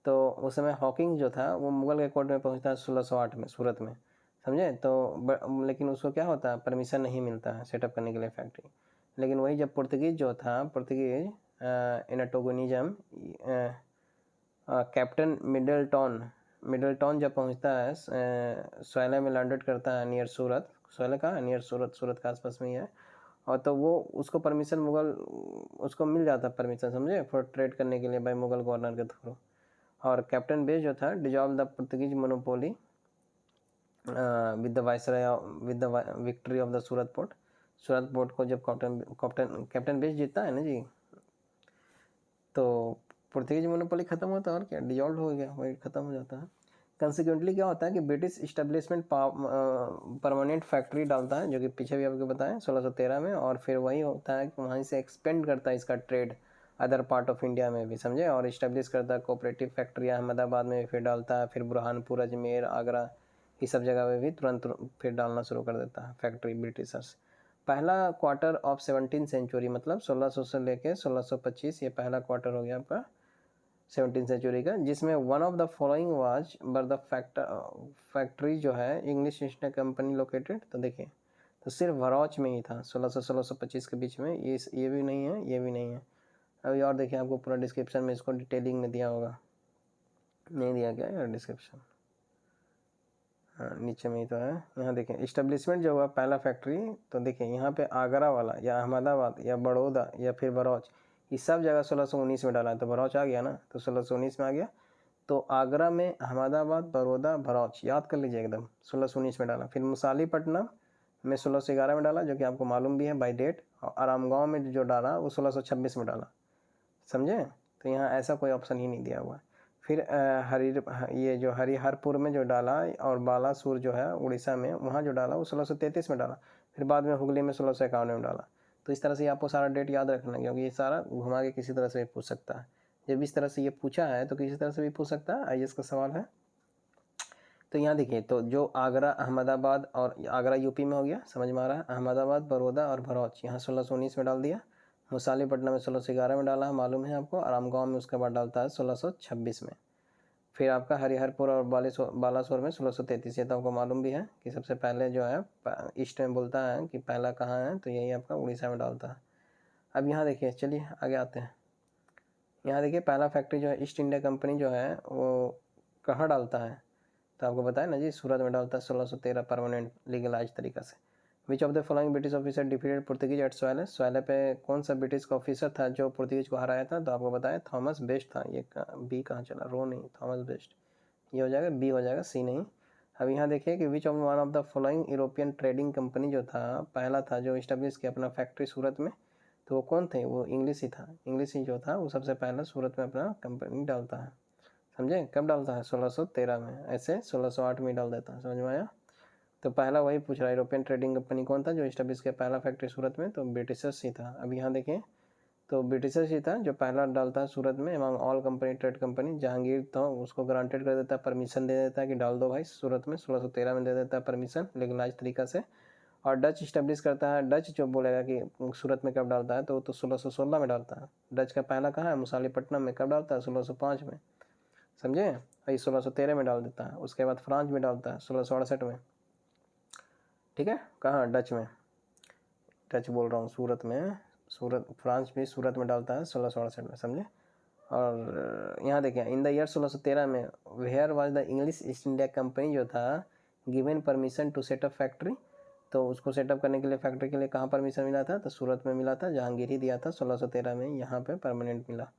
तो उस समय हॉकिंग जो था वो मुगल के कोर्ट में पहुंचता है 1608 में सूरत में, समझे। तो लेकिन उसको क्या होता है, परमिशन नहीं मिलता है सेटअप करने के लिए फैक्ट्री। लेकिन वही जब पुर्तगीज जो था, पुर्तगीज इनाटोगोनिज्म कैप्टन मिडलटॉन जब पहुंचता है सोयला में लैंडेड करता है नियर सूरत, सोयला का नियर सूरत, सूरत के आसपास में ही है। और तो वो उसको परमिशन मुगल उसको मिल जाता परमिशन, समझे, फॉर ट्रेड करने के लिए बाय मुगल गवर्नर के थ्रू। और कैप्टन बेस जो था dissolve the Portuguese monopoly with the viceroy with the victory of the Surat port. Surat port को जब कैप्टन बेस जीतता है ना जी, तो पुर्तगीज मोनोपोली खत्म होता है और क्या, डिजॉल्व हो गया, वही खत्म हो जाता है। कंसिक्वेंटली क्या होता है कि ब्रिटिश इस्टेब्लिशमेंट परमानेंट फैक्ट्री डालता है, जो कि पीछे भी आपको बताया 1613 में, और फिर वही होता है कि वहीं से एक्सपेंड करता है इसका trade other part of India में भी, समझे, और इस्टेब्लिश करता है कोऑपरेटिव फैक्ट्री अहमदाबाद में फिर डालता है, फिर बुरहानपुर, अजमेर, आगरा, ये सब जगह में भी तुरंत फिर डालना शुरू कर देता है फैक्ट्री ब्रिटिशर्स। पहला क्वार्टर ऑफ 17th सेंचुरी, मतलब 1600 से लेके 1625, ये पहला क्वार्टर हो गया आपका 17th सेंचुरी का, जिसमें one of the following was बर द फैक्ट्री जो है English East India company located. तो देखिए, तो सिर्फ भरौच में ही था 1600-1625 के बीच में, ये भी नहीं है, ये भी नहीं है। अभी और देखिए, आपको पूरा डिस्क्रिप्शन में इसको डिटेलिंग में दिया होगा, नहीं दिया गया यार डिस्क्रिप्शन, हाँ नीचे में ही तो है। यहाँ देखिए इस्टेब्लिशमेंट जो हुआ पहला फैक्ट्री, तो देखिए यहाँ पे आगरा वाला या अहमदाबाद या बड़ौदा या फिर भरौच, ये सब जगह 1619 में डाला है, तो भरौच आ गया ना, तो 1619 में आ गया। तो आगरा में, अहमदाबाद, बड़ौदा, भरौच, याद कर लीजिए एकदम, 1619 में डाला। फिर मुसालीपट्टनम में 1611 में डाला, जो कि आपको मालूम भी है बाई डेट। और आरामगांव में जो डाला वो 1626 में डाला, समझे। तो यहाँ ऐसा कोई ऑप्शन ही नहीं दिया हुआ है। फिर ये जो हरिहरपुर में जो डाला, और बालासुर जो है उड़ीसा में, वहाँ जो डाला वो 1633 में डाला। फिर बाद में हुगली में 1651 में डाला। तो इस तरह से आपको सारा डेट याद रखना, क्योंकि ये सारा घुमा के किसी तरह से भी पूछ सकता है। जब इस तरह से ये पूछा है तो किसी तरह से भी पूछ सकता है, IAS का सवाल है। तो यहाँ देखिए, तो जो आगरा, अहमदाबाद, और आगरा यूपी में हो गया, समझ में आ रहा है, अहमदाबाद, बड़ौदा और भरौच यहाँ 1619 में डाल दिया। मुसालीपट्टनम में 1611 में डाला है, मालूम है आपको। आरामगांव में उसके बाद डालता है 1626 में। फिर आपका हरिहरपुर और बालासोर में 1633, ये तो आपको मालूम भी है कि सबसे पहले जो है ईस्ट में बोलता है कि पहला कहाँ है, तो यही आपका उड़ीसा में डालता है। अब यहाँ देखिए, चलिए आगे आते हैं। यहाँ देखिए पहला फैक्ट्री जो है ईस्ट इंडिया कंपनी जो है वो कहाँ डालता है, तो आपको बताया ना जी, सूरत में डालता है 1613 परमानेंट लीगलाइज तरीका से। Which of the following British officer defeated Portuguese at Swally, Swally पे कौन सा ब्रिटिश का ऑफिसर था जो पुर्तगीज को हराया था, तो आपको बताया थॉमस बेस्ट था। ये बी कहाँ चला, रो नहीं, थॉमस बेस्ट, ये हो जाएगा, बी हो जाएगा, सी नहीं। अब यहाँ देखिए कि which of one of the following European trading company जो था, पहला था जो इस्टेब्लिश किया अपना फैक्ट्री सूरत में, तो वो कौन थे, वो इंग्लिश ही था। इंग्लिश ही जो था वो सबसे पहले सूरत में अपना कंपनी डालता है, समझे। कब डालता है, 1613 में, ऐसे 1608 में डाल देता है, समझ में आया। तो पहला वही पूछ रहा है, यूरोपियन ट्रेडिंग कंपनी कौन था जो इस्टेब्लिश किया पहला फैक्ट्री सूरत में, तो ब्रिटिशर्स ही था। अब यहाँ देखें, तो ब्रिटिशर्स ही था जो पहला डालता है सूरत में among all company trade company. Jahangir तो उसको ग्रांटेड कर देता है, परमिशन दे देता है कि डाल दो भाई सूरत में, 1613 में दे देता है परमिशन लीगलाइज तरीका से। और डच इस्टेब्लिश करता है, डच जो बोलेगा कि सूरत में कब डालता है, तो 1616 में डालता है। डच का पहला कहाँ है, मुसालीपट्टनम में, कब डालता है, 1605 में, समझे। भाई 1613 में डाल देता है। उसके बाद फ्रांस में डालता है 1668 में, ठीक है, कहाँ, डच में, डच बोल रहा हूँ, सूरत में, सूरत, फ्रांस भी सूरत में डालता है 1668 में, समझे। और यहाँ देखें, इन द ईयर 1613 में where was the English East India Company जो था given permission to set up factory, तो उसको सेटअप करने के लिए फैक्ट्री के लिए कहाँ परमिशन मिला था, तो सूरत में मिला था, जहांगीर ही दिया था 1613 में, यहाँ पे परमानेंट मिला।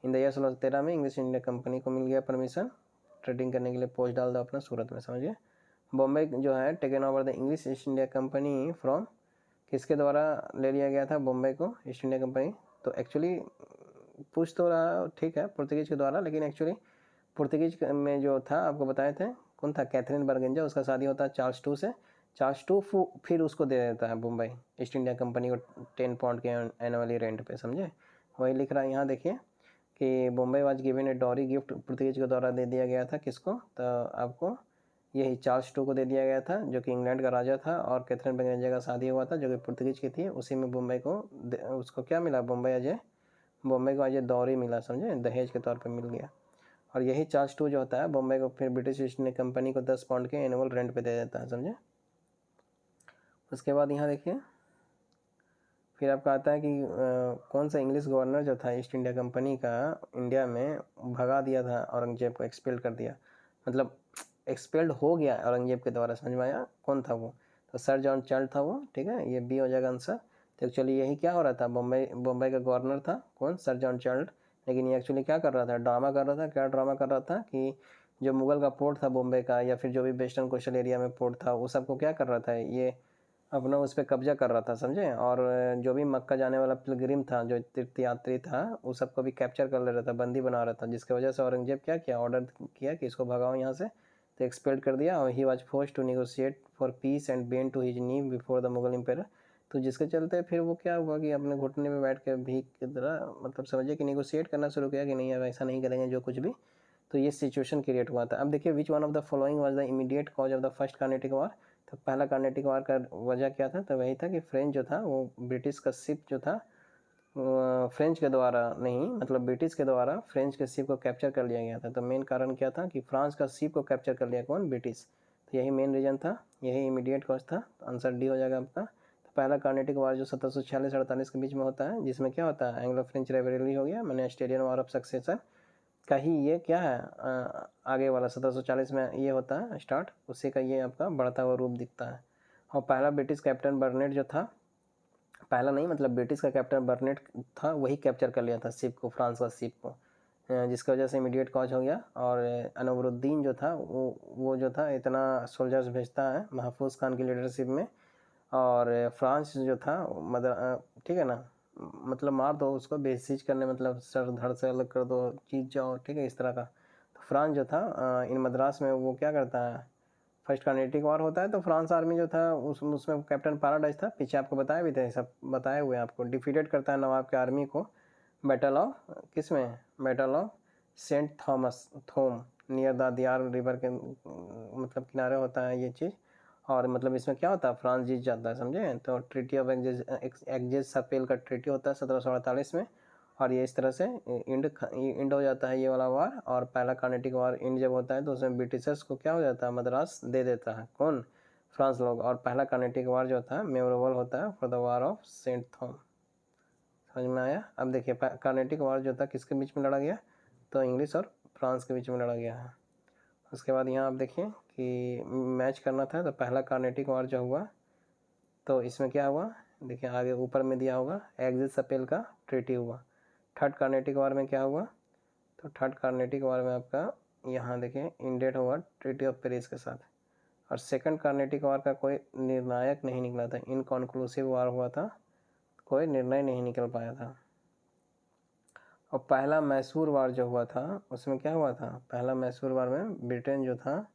इन द ईयर 1613 में इंग्लिश इंडिया कंपनी को मिल गया परमिशन ट्रेडिंग करने के लिए, पोस्ट डाल दो अपना सूरत में, समझिए। बॉम्बे जो है taken over the English East India company from, किसके द्वारा ले लिया गया था बॉम्बे को ईस्ट इंडिया कंपनी, तो एक्चुअली पूछ तो रहा, ठीक है, पुर्तगीज के द्वारा, लेकिन एक्चुअली पुर्तगीज में जो था आपको बताए थे, कौन था, कैथरीन बर्गेंजा, उसका शादी होता है चार्ल्स टू से। चार्ल्स टू फिर उसको दे देता है बम्बई ईस्ट इंडिया कंपनी को 10 पाउंड के एनुअली रेंट पे, समझे। वही लिख रहा है यहाँ देखिए कि Bombay was given a dowry gift, Portuguese के द्वारा दे दिया गया था किसको, तो आपको यही चार्ल्स टू को दे दिया गया था जो कि इंग्लैंड का राजा था, और कैथरीन बेगेंजा का शादी हुआ था जो कि पुर्तगीज की थी। उसी में बॉम्बे को उसको क्या मिला, बॉम्बे को अजय डॉरी मिला, समझे, दहेज के तौर पर मिल गया। और यही चार्ल्स टू जो होता है बॉम्बे को फिर ब्रिटिश ईस्ट इंडिया कंपनी को 10 पाउंड के एनुअल रेंट पे दे देता है, समझे। उसके बाद यहाँ देखिए फिर आपका आता है कि कौन सा इंग्लिश गवर्नर जो था ईस्ट इंडिया कंपनी का इंडिया में भगा दिया था औरंगजेब को, एक्सपेल्ड कर दिया, मतलब एक्सपेल्ड हो गया औरंगजेब के द्वारा, समझ में आया, कौन था वो, तो सर जॉन चार्ल्स था वो, ठीक है, ये बी हो जाएगा आंसर। तो एक्चुअली यही क्या हो रहा था, बॉम्बे का गवर्नर था कौन, सर जॉन चार्ल्स, लेकिन ये एक्चुअली क्या कर रहा था, ड्रामा कर रहा था। क्या ड्रामा कर रहा था कि जो मुगल का पोर्ट था बॉम्बे का, या फिर जो भी वेस्टर्न कोस्टल एरिया में पोर्ट था, वो सबको क्या कर रहा था, ये अपना उस पर कब्जा कर रहा था, समझे। और जो भी मक्का जाने वाला पिलग्रिम था, जो तीर्थयात्री था, वो सबको भी कैप्चर कर ले रहा था, बंदी बना रहा था, जिसकी वजह से औरंगजेब क्या किया, ऑर्डर किया कि इसको भगाओ यहाँ से, तो एक्सपेल्ड कर दिया। और he was force to negotiate for peace and bend to his knee before the Mughal empire. तो जिसके चलते फिर वो क्या हुआ कि अपने घुटने में बैठ के भीख की तरह, मतलब समझिए कि निगोशिएट करना शुरू किया कि नहीं अब ऐसा नहीं करेंगे जो कुछ भी। तो ये सिचुएशन क्रिएट हुआ था। अब देखिए which one of the following was the immediate cause of the first Carnatic war. तो पहला कार्नेटिक वॉर का वजह क्या था, तो वही था कि फ्रेंच जो था वो ब्रिटिश का शिप जो था फ्रेंच के द्वारा नहीं, मतलब ब्रिटिश के द्वारा फ्रेंच के शिप को कैप्चर कर लिया गया था। तो मेन कारण क्या था कि फ्रांस का शिप को कैप्चर कर लिया कौन, ब्रिटिश। तो यही मेन रीजन था, यही इमीडिएट कॉज था। तो आंसर डी हो जाएगा आपका। तो पहला कार्नेटिक वॉर जो 1746-48 के बीच में होता है, जिसमें क्या होता है, एंग्लो फ्रेंच राइवलरी हो गया, मैंने ऑस्ट्रेलियन वॉर ऑफ सक्सेशन का ही ये क्या है आगे वाला 1740 में ये होता है स्टार्ट, उसी का ये आपका बढ़ता हुआ रूप दिखता है। और पहला ब्रिटिश कैप्टन बर्नेट जो था, पहला नहीं मतलब ब्रिटिश का कैप्टन बर्नेट था, वही कैप्चर कर लिया था शिप को, फ्रांस का शिप को, जिसकी वजह से इमीडिएट कॉज हो गया। और अनवरुद्दीन जो था वो जो था इतना सोल्जर्स भेजता है महफूज खान की लीडरशिप में, और फ्रांस जो था मतलब ठीक है ना, मतलब मार दो उसको, बेसिज करने मतलब सर धड़ से अलग कर दो, जीत जाओ, ठीक है, इस तरह का। तो फ्रांस जो था इन मद्रास में वो क्या करता है, फर्स्ट कार्नेटिक वॉर होता है तो फ्रांस आर्मी जो था उसमें कैप्टन पैराडाइज था, पीछे आपको बताए भी थे, सब बताए हुए आपको, डिफीटेड करता है नवाब के आर्मी को बैटल ऑफ किस में, battle of Saint Thomas Thome near दादियार रिवर के मतलब किनारे होता है ये चीज़। और मतलब इसमें क्या होता है, फ्रांस जीत जाता है, समझे। तो ट्रीटी ऑफ एक्जेस सपेल का ट्रीटी होता है 1748 में, और ये इस तरह से इंड हो जाता है ये वाला वार। और पहला कार्नेटिक वार इंड जब होता है तो उसमें ब्रिटिशर्स को क्या हो जाता है, मद्रास दे देता है कौन, फ्रांस लोग। और पहला कार्नेटिक वार जो होता है मेमोरेबल होता है for the war of Saint Thome, समझ में आया। अब देखिए कार्नेटिक वार जो था किसके बीच में लड़ा गया, तो इंग्लिश और फ्रांस के बीच में लड़ा गया है। उसके बाद यहाँ आप देखिए कि मैच करना था, तो पहला कार्नेटिक वार जो हुआ तो इसमें क्या हुआ, देखिए आगे ऊपर में दिया होगा, एक्जिस सपेल का ट्रीटी हुआ। थर्ड कार्नेटिक वार में क्या हुआ, तो थर्ड कार्नेटिक वार में आपका यहाँ देखिए इंडेड हुआ ट्रीटी ऑफ पेरिस के साथ। और सेकंड कार्नेटिक वार का कोई निर्णायक नहीं निकला था, इनकॉन्क्लूसिव वार हुआ था, कोई निर्णय नहीं निकल पाया था। और पहला मैसूर वार जो हुआ था उसमें क्या हुआ था, पहला मैसूर वार में ब्रिटेन जो था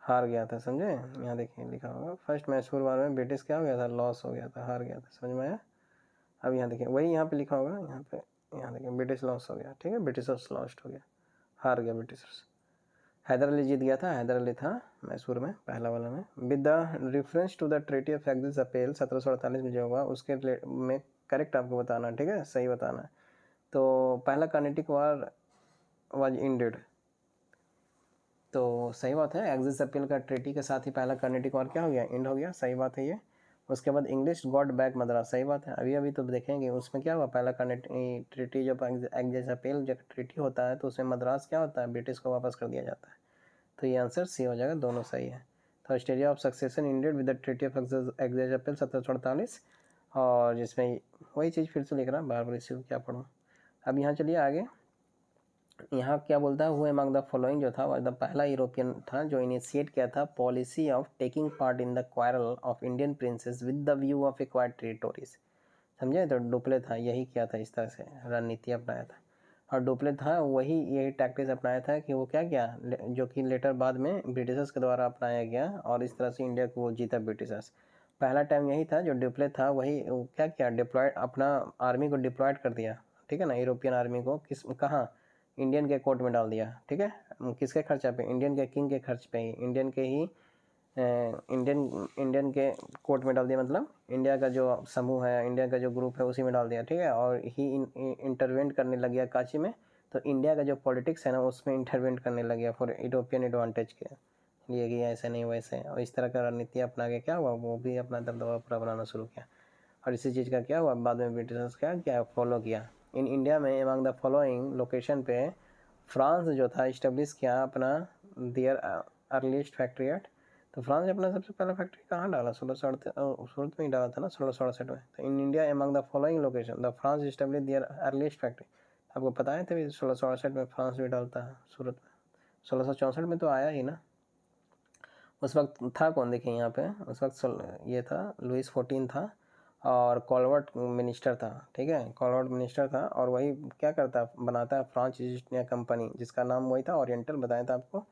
हार गया था, समझे। यहाँ देखिए लिखा होगा फर्स्ट मैसूर वार में ब्रिटिश क्या हो गया था, लॉस हो गया था, हार गया था, समझ में आया। अब यहाँ देखिए वही यहाँ पे लिखा होगा, यहाँ देखिए ब्रिटिश लॉस हो गया, ठीक है, ब्रिटिशर्स लॉस्ट हो गया, हार गया ब्रिटिशर्स। हैदर अली जीत गया था, हैदर अली था मैसूर में पहला वाला में। With the reference to the treaty of Aix-la-Chapelle 1748 में जो हुआ उसके में करेक्ट आपको बताना, ठीक है, सही बताना है। तो पहला कार्नेटिक वार वाज इंडेड, तो सही बात है, एक्जिस अपील का ट्रीटी के साथ ही पहला कार्नेटिक वॉर क्या हो गया, एंड हो गया, सही बात है ये। उसके बाद इंग्लिश गॉट बैक मद्रास, सही बात है, अभी अभी तो देखेंगे उसमें क्या हुआ, पहला ट्रीटी जब एक्जिस अपील जब ट्रीटी होता है तो उसमें मद्रास क्या होता है, ब्रिटिश को वापस कर दिया जाता है। तो ये आंसर सी हो जाएगा, दोनों सही है। तो Australia of succession ended with the treaty of Aix-la-Chapelle 1748, और जिसमें वही चीज़ फिर से लिख रहा बार बार, इसी को क्या पढ़ूँ। अब यहाँ चलिए आगे, यहाँ क्या बोलता है, हुए अमंग द फॉलोइंग जो था वह द पहला यूरोपियन था जो इनिशिएट किया था policy of taking part in the quarrel of Indian princess with the view of acquired territories, समझे। तो डुप्ले था, यही किया था, इस तरह से रणनीति अपनाया था। और डुप्ले था वही यही टैक्टिक्स अपनाया था कि वो क्या किया, जो कि लेटर बाद में ब्रिटिशर्स के द्वारा अपनाया गया, और इस तरह से इंडिया को वो जीता ब्रिटिशर्स। पहला टाइम यही था जो डुप्ले था, वही क्या किया, डिप्लॉयड अपना आर्मी को डिप्लॉयड कर दिया, ठीक है ना, यूरोपियन आर्मी को कहाँ, इंडियन के कोर्ट में डाल दिया, ठीक है, किसके खर्चा पे, इंडियन के किंग के खर्च पे ही, इंडियन के ही इंडियन के कोर्ट में डाल दिया, मतलब इंडिया का जो समूह है, इंडिया का जो ग्रुप है उसी में डाल दिया, ठीक है। और ही इंटरवेंट करने लग गया काची में, तो इंडिया का जो पॉलिटिक्स है ना उसमें इंटरवेंट करने लग गया फॉर यूरोपियन एडवांटेज के लिए कि ऐसे नहीं वैसे, और इस तरह का रणनीति अपना के क्या हुआ, वो भी अपना दबदबा पूरा बनाना शुरू किया। और इसी चीज़ का क्या हुआ, बाद में ब्रिटिशर्स क्या फॉलो किया। इन इंडिया में एमंग द फॉलोइंग लोकेशन पे फ्रांस जो था इस्टेब्लिश किया अपना दियर अर्लीस्ट फैक्ट्री एट। तो फ्रांस ने अपना सबसे पहला फैक्ट्री कहाँ डाला, 1668 सूरत में ही डाला था ना, 1667 में। तो in India among the following location the France establish their earliest factory. आपको पता है तभी 1668 में फ्रांस भी डालता है सूरत में, 1664 में तो आया ही ना। उस वक्त था कौन, देखिए यहाँ पे, उस वक्त ये था लुइस 14 था और कॉलवर्ट मिनिस्टर था, ठीक है, कॉलवर्ट मिनिस्टर था। और वही क्या करता है, बनाता है फ्रांच ईस्ट इंडिया कंपनी, जिसका नाम वही था, ओरिएंटल बताया था आपको,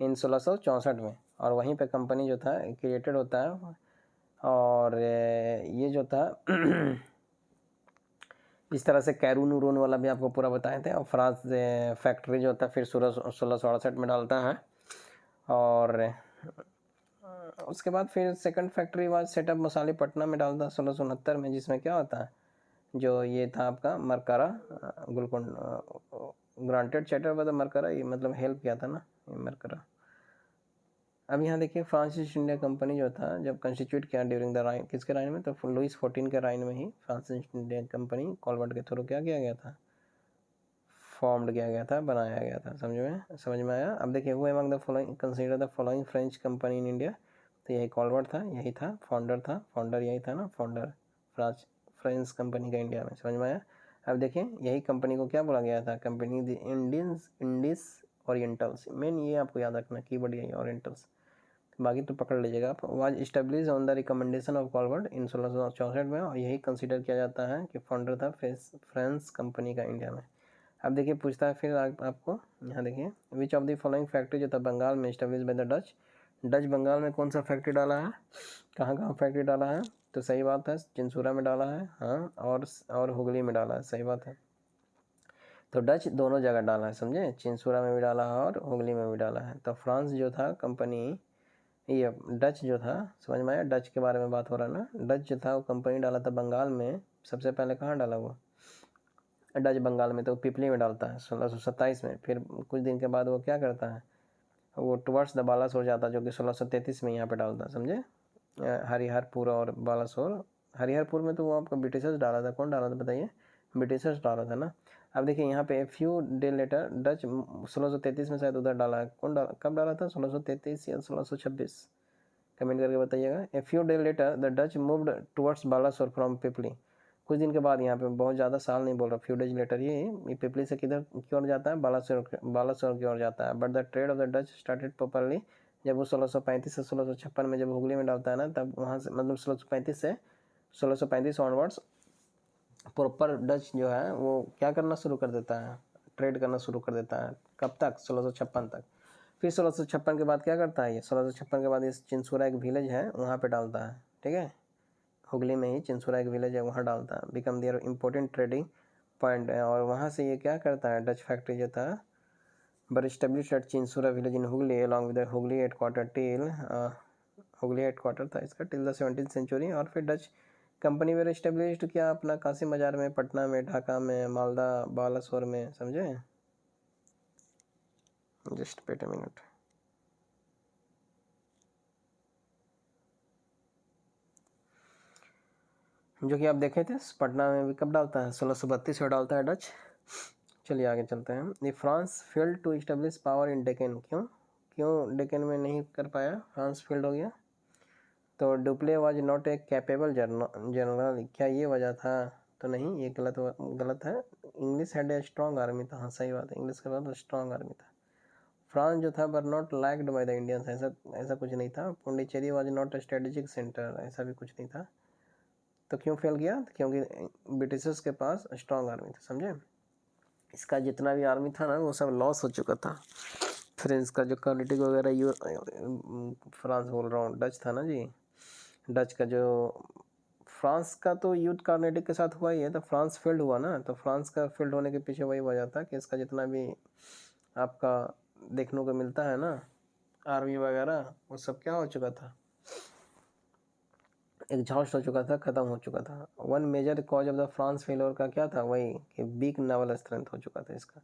इन 1664 में। और वहीं पे कंपनी जो था क्रिएटेड होता है। और ये जो था इस तरह से कैरून उरून वाला भी आपको पूरा बताए थे। और फ्रांस फैक्ट्री जो था फिर 1668 में डालता है। और उसके बाद फिर सेकंड फैक्ट्री वाज सेटअप मसालीपट्टनम में डालता 1669 में, जिसमें क्या होता है, जो ये था आपका मरकरा गुलकुंड ग्रांटेड चार्टर बाय द मरकरा, ये मतलब हेल्प किया था ना ये मरकरा। अब यहाँ देखिए फ्रांस ईस्ट इंडिया कंपनी जो था जब कंस्टिट्यूट किया ड्यूरिंग द राइन, किसके राइन में, तो लुइस 14 के राइन में ही फ्रांस ईस्ट इंडिया कंपनी कॉलवर्ट के थ्रू क्या किया गया था, फॉर्म्ड किया गया था, बनाया गया था। समझ में आया। अब देखिए हुए among the following consider the following French company in India. तो यही कॉलवर्ट था, यही था फाउंडर यही था ना, फाउंडर फ्रेंच कंपनी का इंडिया में। समझ में आया। अब देखिए यही कंपनी को क्या बोला गया था, company the Indus orientals. Main ये आपको याद रखना कीवर्ड यही ओरिएंटल्स, बाकी तो पकड़ लीजिएगा आप। Was establish on the recommendation of Colbert in 1664 में, और यही कंसीडर किया जाता है कि फाउंडर था फ्रेंच कंपनी का इंडिया में। अब देखिए पूछता है फिर आपको, यहाँ देखिए which of the following factory जो था बंगाल में establish by the Dutch. Dutch Bengal में कौन सा फैक्ट्री डाला है, कहाँ कहाँ फैक्ट्री डाला है, तो सही बात है चिंसूरा में डाला है, हाँ, और हुगली में डाला है, सही बात है। तो डच दोनों जगह डाला है, समझे, चिंसूरा में भी डाला है और हुगली में भी डाला है। तो फ्रांस जो था कंपनी, ये डच जो था, समझ में आया, डच के बारे में बात हो रहा है ना। डच जो था वो कंपनी डाला था बंगाल में, सबसे पहले कहाँ डाला वो, डच बंगाल में, तो पिपली में डालता है 1627 में। फिर कुछ दिन के बाद वो क्या करता है, वो टुवर्ड्स द बालासोर जाता है, जो कि 1633 में यहाँ पे डालता है, समझे। हरिहरपुर और बालासोर, हरिहरपुर में तो वो आपका ब्रिटिशर्स डाला था, कौन डाला था बताइए, ब्रिटिशर्स डाला था ना। अब देखिए यहाँ पे फ्यू डे लेटर डच 1633 में शायद उधर डाला है, कौन डाला, कब डाला था, 1633 या 1626, कमेंट करके बताइएगा। A few day later the Dutch moved towards Balasore from Pipli. कुछ दिन के बाद, यहाँ पे बहुत ज़्यादा साल नहीं बोल रहा, फ्यू डेज लेटर, ये पिपली से किधर की ओर जाता है, बालासोर की ओर जाता है। But the trade off the Dutch started properly जब वो 1635 से 1656 में जब हुगली में डालता है ना, तब वहाँ से मतलब 1635 से 1635 ऑनवर्ड्स प्रॉपर डच जो है वो क्या करना शुरू कर देता है, ट्रेड करना शुरू कर देता है। कब तक, 1656 तक। फिर 1656 के बाद क्या करता है ये, 1656 के बाद इस चिंसूरा एक विलेज है वहाँ पे डालता है, ठीक है, हुगली में ही चिंसूरा एक विलेज है वहाँ डालता है, become their important trading point है। और वहाँ से ये क्या करता है, डच फैक्ट्री जो था but establish at Chinsura village in Hooghly along with Hooghly headquarter till, Hooghly headquarter था इसका टिल द 17th सेंचुरी। और फिर डच कंपनी वेर इस्टेब्लिश्ड किया अपना काशी बाजार में, पटना में, ढाका में, मालदा, बालासोर में, समझे। Just wait a minute. जो कि आप देखे थे पटना में भी कब डालता है, 1632 में डालता है डच। चलिए आगे चलते हैं। The France failed to establish power in Deccan. क्यों डेक्कन में नहीं कर पाया, फ्रांस फेल्ड हो गया। तो Dupleix was not a capable general, क्या ये वजह था, तो नहीं, ये गलत है। English had a strong army था, हाँ सही बात है, इंग्लिश के बाद स्ट्रॉन्ग आर्मी था। फ्रांस जो था बर not liked by the Indians, ऐसा कुछ नहीं था। Pondicherry was not a strategic centre, ऐसा भी कुछ नहीं था। तो क्यों फेल गया, क्योंकि ब्रिटिशर्स के पास स्ट्रॉन्ग आर्मी था, समझे। इसका जितना भी आर्मी था ना वो सब लॉस हो चुका था। फ्रेंच का जो क्वालिटी वगैरह फ्रांस बोल रहा हूँ, डच था ना जी, डच का जो फ्रांस का तो युद्ध कार्नेटिक के साथ हुआ ही है, तो फ्रांस फील्ड हुआ ना, तो फ्रांस का फील्ड होने के पीछे वही वजह था कि इसका जितना भी आपका देखने को मिलता है ना आर्मी वगैरह, वो सब क्या हो चुका था, एग्जॉस्ट हो चुका था, ख़त्म हो चुका था। One major cause of the France failure का क्या था, वही कि वीक नेवल स्ट्रेंथ हो चुका था इसका।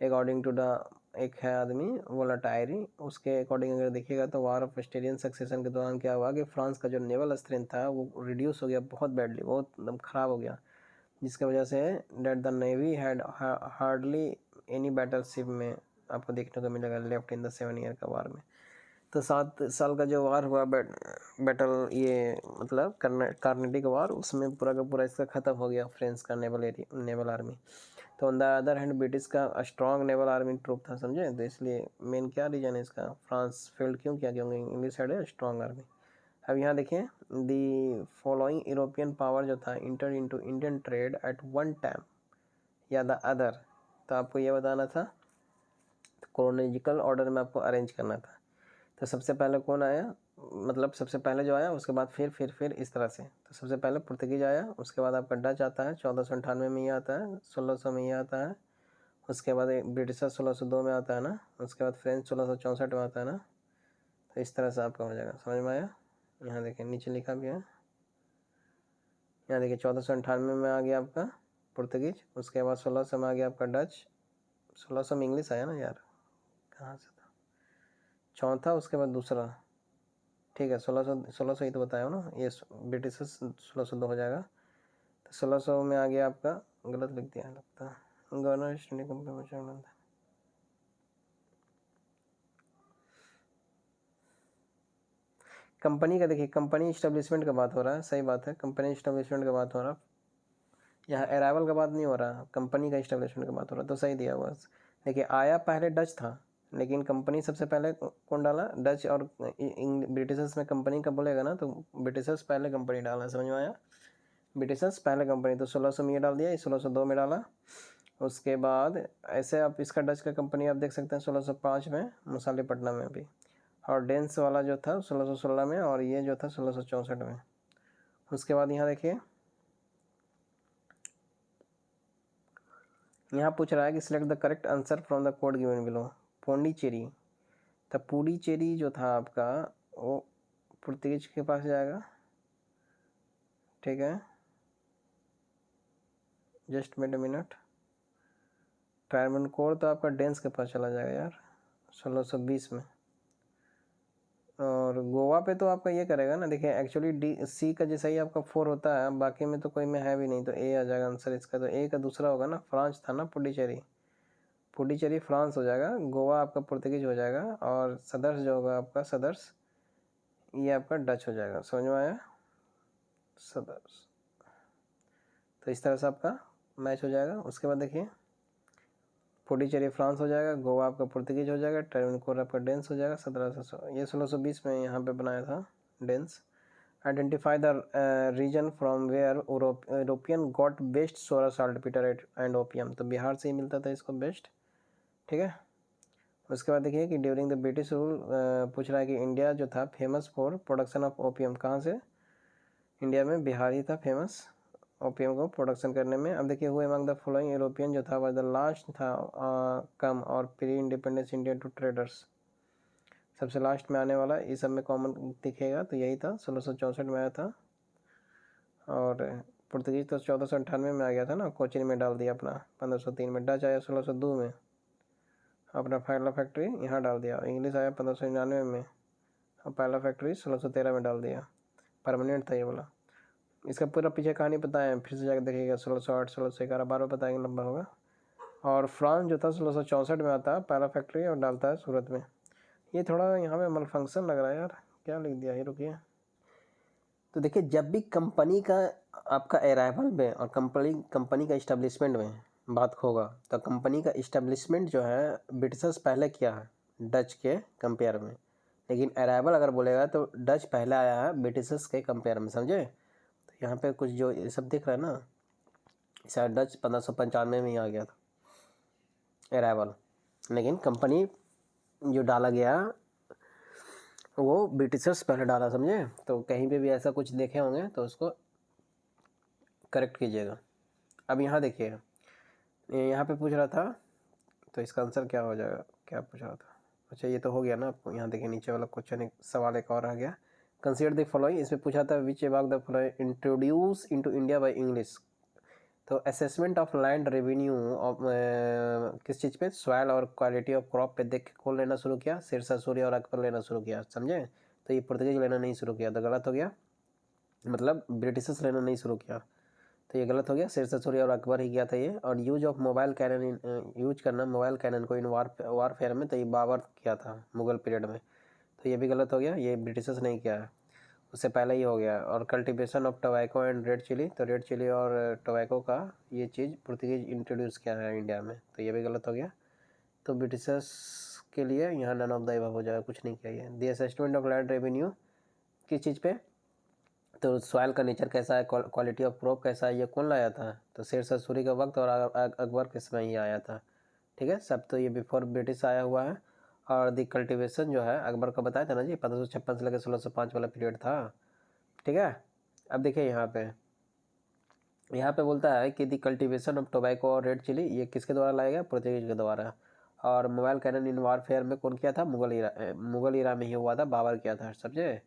अकॉर्डिंग टू द एक है आदमी वोलाटायरी, उसके अकॉर्डिंग अगर देखिएगा तो वार ऑफ ऑस्ट्रेलियन सक्सेशन के दौरान क्या हुआ कि फ्रांस का जो नेवल स्ट्रेंथ था वो रिड्यूस हो गया बहुत बैडली, बहुत एकदम ख़राब हो गया, जिसकी वजह से that the navy had hardly any battle ship में आपको देखने को मिलेगा लेफ्ट इन द 7 ईयर का वार में। तो 7 साल का जो वार हुआ बैटल, ये मतलब कार्नेटिक वार, उसमें पूरा का पूरा इसका ख़त्म हो गया फ्रेंच का नेवल आर्मी। तो on the other hand British का स्ट्रॉन्ग नेवल आर्मी ट्रूप था, समझे। तो इसलिए मेन क्या रीजन है इसका, फ्रांस फेल्ड क्यों किया, क्योंकि इंग्लिश साइड है स्ट्रॉन्ग आर्मी। अब यहाँ देखिए, दी फॉलोइंग यूरोपियन पावर जो था inter into Indian trade at one time या द अदर। तो आपको ये बताना था, क्रोनोलॉजिकल ऑर्डर में आपको अरेंज करना था। तो सबसे पहले कौन आया, मतलब सबसे पहले जो आया, उसके बाद फिर इस तरह से। तो सबसे पहले पुर्तगीज आया, उसके बाद आपका डच आता है 1498 में ये आता है, 1600 में ये आता है, उसके बाद ब्रिटिशर 1602 में आता है ना, उसके बाद फ्रेंच 1664 में आता है ना। तो इस तरह से आपका हो जाएगा, समझ में आया। यहाँ देखिए नीचे लिखा भी है, यहाँ देखिए 1498 में आ गया आपका पुर्तगीज, उसके बाद 1600 में आ गया आपका डच, 1600 में इंग्लिश आया ना यार, कहाँ से था, चौथा उसके बाद दूसरा, ठीक है। 1600 ही तो बताया ना, ये ब्रिटिश 1602 हो जाएगा। तो 1600 में आ गया आपका, गलत लिख दिया लगता है, governor east India company. Company का देखिए, कंपनी इस्टेब्लिशमेंट का बात हो रहा है, सही बात है, कंपनी इस्टेब्लिशमेंट का बात हो रहा है, यहाँ अराइवल का बात नहीं हो रहा, कंपनी का इस्टेब्लिशमेंट का बात हो रहा है, तो सही दिया हुआ। देखिए आया पहले डच था, लेकिन कंपनी सबसे पहले कौन डाला, डच और ब्रिटिशर्स में कंपनी का बोलेगा ना, तो ब्रिटिशर्स पहले कंपनी डाला, समझ में आया, ब्रिटिशर्स पहले कंपनी। तो 1600 में ये डाल दिया, 1602 में डाला। उसके बाद ऐसे आप इसका डच का कंपनी आप देख सकते हैं 1605 में मुसालिपट्टनम में भी, और डेंस वाला जो था 1616 में, और ये जो था 1664 में। उसके बाद यहाँ देखिए, यहाँ पूछ रहा है कि select the correct answer from the code given below. Pondicherry, तब पुडुचेरी जो था आपका वो पुर्तगीज के पास जाएगा, ठीक है, जस्ट मिनट मिनट। ट्रावनकोर तो आपका डेंस के पास चला जाएगा यार 1620 में, और गोवा पे तो आपका ये करेगा ना, देखिए एक्चुअली डी सी का जैसा ही आपका 4 होता है, बाकी में तो कोई में है भी नहीं, तो ए आ जाएगा आंसर इसका। तो ए का दूसरा होगा ना, फ्रांस था ना पुडुचेरी, पुडुचेरी फ्रांस हो जाएगा, गोवा आपका पुर्तगीज हो जाएगा, और सदर्स जो होगा आपका सदर्स, ये आपका डच हो जाएगा, समझ में आया, सदर्स। तो इस तरह से आपका मैच हो जाएगा। उसके बाद देखिए, पुडुचेरी फ्रांस हो जाएगा, गोवा आपका पुर्तगीज हो जाएगा, ट्रावनकोर आपका डेंस हो जाएगा 1700, ये 1620 में यहाँ पे बनाया था Danes. Identify the region from where European got best सोरा साल्ट पीटर एंड ओपियम। तो बिहार से ही मिलता था इसको बेस्ट, ठीक है। उसके बाद देखिए कि ड्यूरिंग द ब्रिटिश रूल, पूछ रहा है कि इंडिया जो था famous for production of opium, कहाँ से, इंडिया में बिहार ही था फेमस ओपियम को प्रोडक्शन करने में। अब देखिए, हुए अमंग द फॉलोइंग यूरोपियन जो था, वह द लास्ट था कम और pre independence India to traders, सबसे लास्ट में आने वाला, इस सब में कॉमन दिखेगा, तो यही था 1664 में आया था। और पुर्तगीज तो 1498 में आ गया था ना, कोचिन में डाल दिया अपना 1503 में, डच आया 1602 में अपना पहला फैक्ट्री यहाँ डाल दिया, इंग्लिश आया 1599 में, और पहला फैक्ट्री 1613 में डाल दिया, परमानेंट था ये वाला। इसका पूरा पीछे कहानी पता है, फिर से जाकर देखिएगा, 1608 1611 12 बताएंगे, लंबा होगा। और फ्रांस जो था 1664 में आता है पहला फैक्ट्री, और डालता है सूरत में। ये थोड़ा यहाँ पे मल फंक्शन लग रहा है यार, क्या लिख दिया है, रुकिए। तो देखिए, जब भी कंपनी का आपका अराइवल में और कंपनी का इस्टेब्लिशमेंट में बात होगा, तो कंपनी का इस्टेब्लिशमेंट जो है ब्रिटिशर्स पहले किया है डच के कंपेयर में, लेकिन अराइवल अगर बोलेगा तो डच पहले आया है ब्रिटिशर्स के कंपेयर में, समझे। तो यहाँ पे कुछ जो ये सब दिख रहा है ना, शायद डच 1595 में ही आ गया था अराइवल, लेकिन कंपनी जो डाला गया वो ब्रिटिशर्स पहले डाला, समझे। तो कहीं पे भी ऐसा कुछ देखे होंगे तो उसको करेक्ट कीजिएगा। अब यहाँ देखिए, यहाँ पे पूछ रहा था, तो इसका आंसर क्या हो जाएगा, क्या पूछ रहा था? अच्छा ये तो हो गया ना आपको। यहाँ देखिए नीचे वाला क्वेश्चन, एक सवाल एक और रह गया। कंसीडर द फॉलोइंग, इसमें पूछा था which about the following introduce into India by English. तो assessment of land revenue of किस चीज़ पे, सॉइल और क्वालिटी ऑफ क्रॉप पे देख के कौन लेना शुरू किया? शेरशाह सूरी और अकबर लेना शुरू किया, समझे? तो ये पुर्तगीज लेना नहीं शुरू किया, तो गलत हो गया, मतलब ब्रिटिशर्स लेना नहीं शुरू किया, तो ये गलत हो गया। शेरशाह सूरी और अकबर ही किया था ये। और use of mobile cannon, use करना मोबाइल कैनन को इन वारफेयर में, तो ये बाबर किया था मुगल पीरियड में, तो ये भी गलत हो गया, ये ब्रिटिशर्स नहीं किया है, उससे पहले ही हो गया। और cultivation of tobacco and red chilli, तो रेड चिली और टोबैको का ये चीज़ पुर्तगीज इंट्रोड्यूस किया है इंडिया में, तो ये भी गलत हो गया। तो ब्रिटिशर्स के लिए यहाँ नन ऑफ द अबव हो जाएगा, कुछ नहीं किया ये। The assessment of land revenue किस चीज़ पे, तो सॉइल का नेचर कैसा है, क्वालिटी ऑफ क्रॉप कैसा है, ये कौन लाया था? तो शेरशाह सूरी का वक्त और अकबर के समय ही आया था, ठीक है सब। तो ये बिफोर ब्रिटिश आया हुआ है। और द कल्टीवेशन जो है अकबर का बताया था ना जी, 1556 से लेकर 1605 वाला पीरियड था, ठीक है। अब देखिए यहाँ पे बोलता है कि द कल्टीवेशन ऑफ टोबैको और रेड चिली ये किसके द्वारा लाया गया? पुर्तगीज के द्वारा। और मोबाइल कैनन इन वारफेयर में कौन किया था? मुगल इरा में ही हुआ था, बाबर किया था, समझे।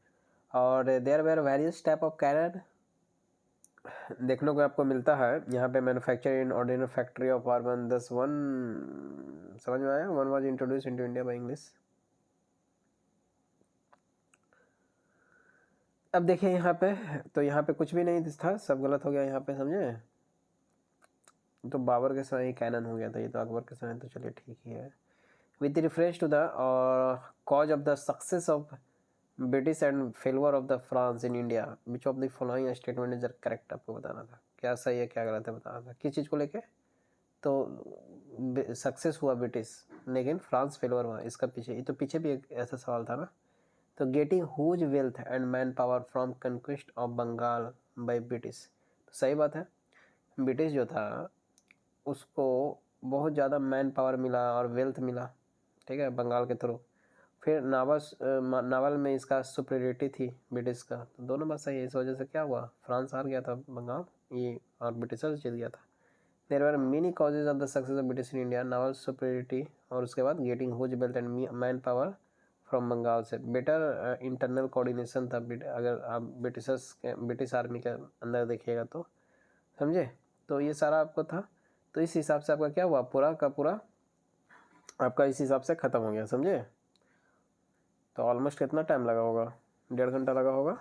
और there were various type of cannon देखने को आपको मिलता है यहाँ पे। Manufacture in ordinary factory of urban 10 समझ में आया? 1 was introduce into India by English. अब देखिए यहाँ पे, तो यहाँ पे कुछ भी नहीं था, सब गलत हो गया यहाँ पे, समझे। तो बाबर के समय ही कैनन हो गया था, ये तो अकबर के समय, तो चलिए ठीक ही है। With reference to the cause of the success of British and failure of the France in India, which of the following statement is correct, आपको बताना था क्या सही है क्या गलत है, बताना था किस चीज़ को लेके। तो सक्सेस हुआ ब्रिटिश, लेकिन फ्रांस फेलवर हुआ, इसका पीछे, ये तो पीछे भी एक ऐसा सवाल था ना। तो getting whose wealth and man power from conquest of Bengal by British, तो सही बात है, ब्रिटिश जो था उसको बहुत ज़्यादा मैन पावर मिला और वेल्थ मिला, ठीक है, बंगाल के थ्रू। फिर नावल में इसका सुपीरियरिटी थी ब्रिटिश का, तो दोनों बात सही है। इस वजह से क्या हुआ, फ्रांस हार गया था बंगाल ये, और ब्रिटिशर्स जीत गया था। There were many causes of the success of British in India, naval superiority, और उसके बाद getting whose wealth and man power from Bengal से, बेटर इंटरनल कोऑर्डिनेशन था। अगर आप ब्रिटिश आर्मी के अंदर देखिएगा तो, समझे। तो ये सारा आपको था, तो इस हिसाब से आपका क्या हुआ, पूरा का पूरा आपका इस हिसाब से ख़त्म हो गया, समझे। तो ऑलमोस्ट कितना टाइम लगा होगा, 1.5 घंटा लगा होगा।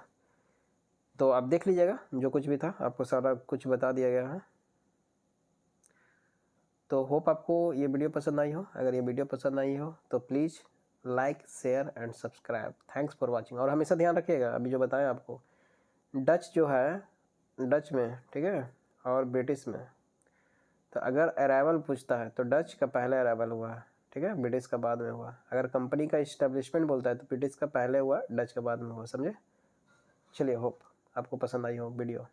तो आप देख लीजिएगा, जो कुछ भी था आपको सारा कुछ बता दिया गया है। तो होप आपको ये वीडियो पसंद आई हो। अगर ये वीडियो पसंद आई हो तो please like share and subscribe. Thanks for watching. और हमेशा ध्यान रखिएगा, अभी जो बताया आपको, डच जो है, डच में, ठीक है, और ब्रिटिश में, तो अगर अराइवल पूछता है तो डच का पहले अराइवल हुआ है, ठीक है, ब्रिटिश का बाद में हुआ। अगर कंपनी का इस्टेब्लिशमेंट बोलता है तो ब्रिटिश का पहले हुआ, डच का बाद में हुआ, समझे। चलिए होप आपको पसंद आई हो वीडियो।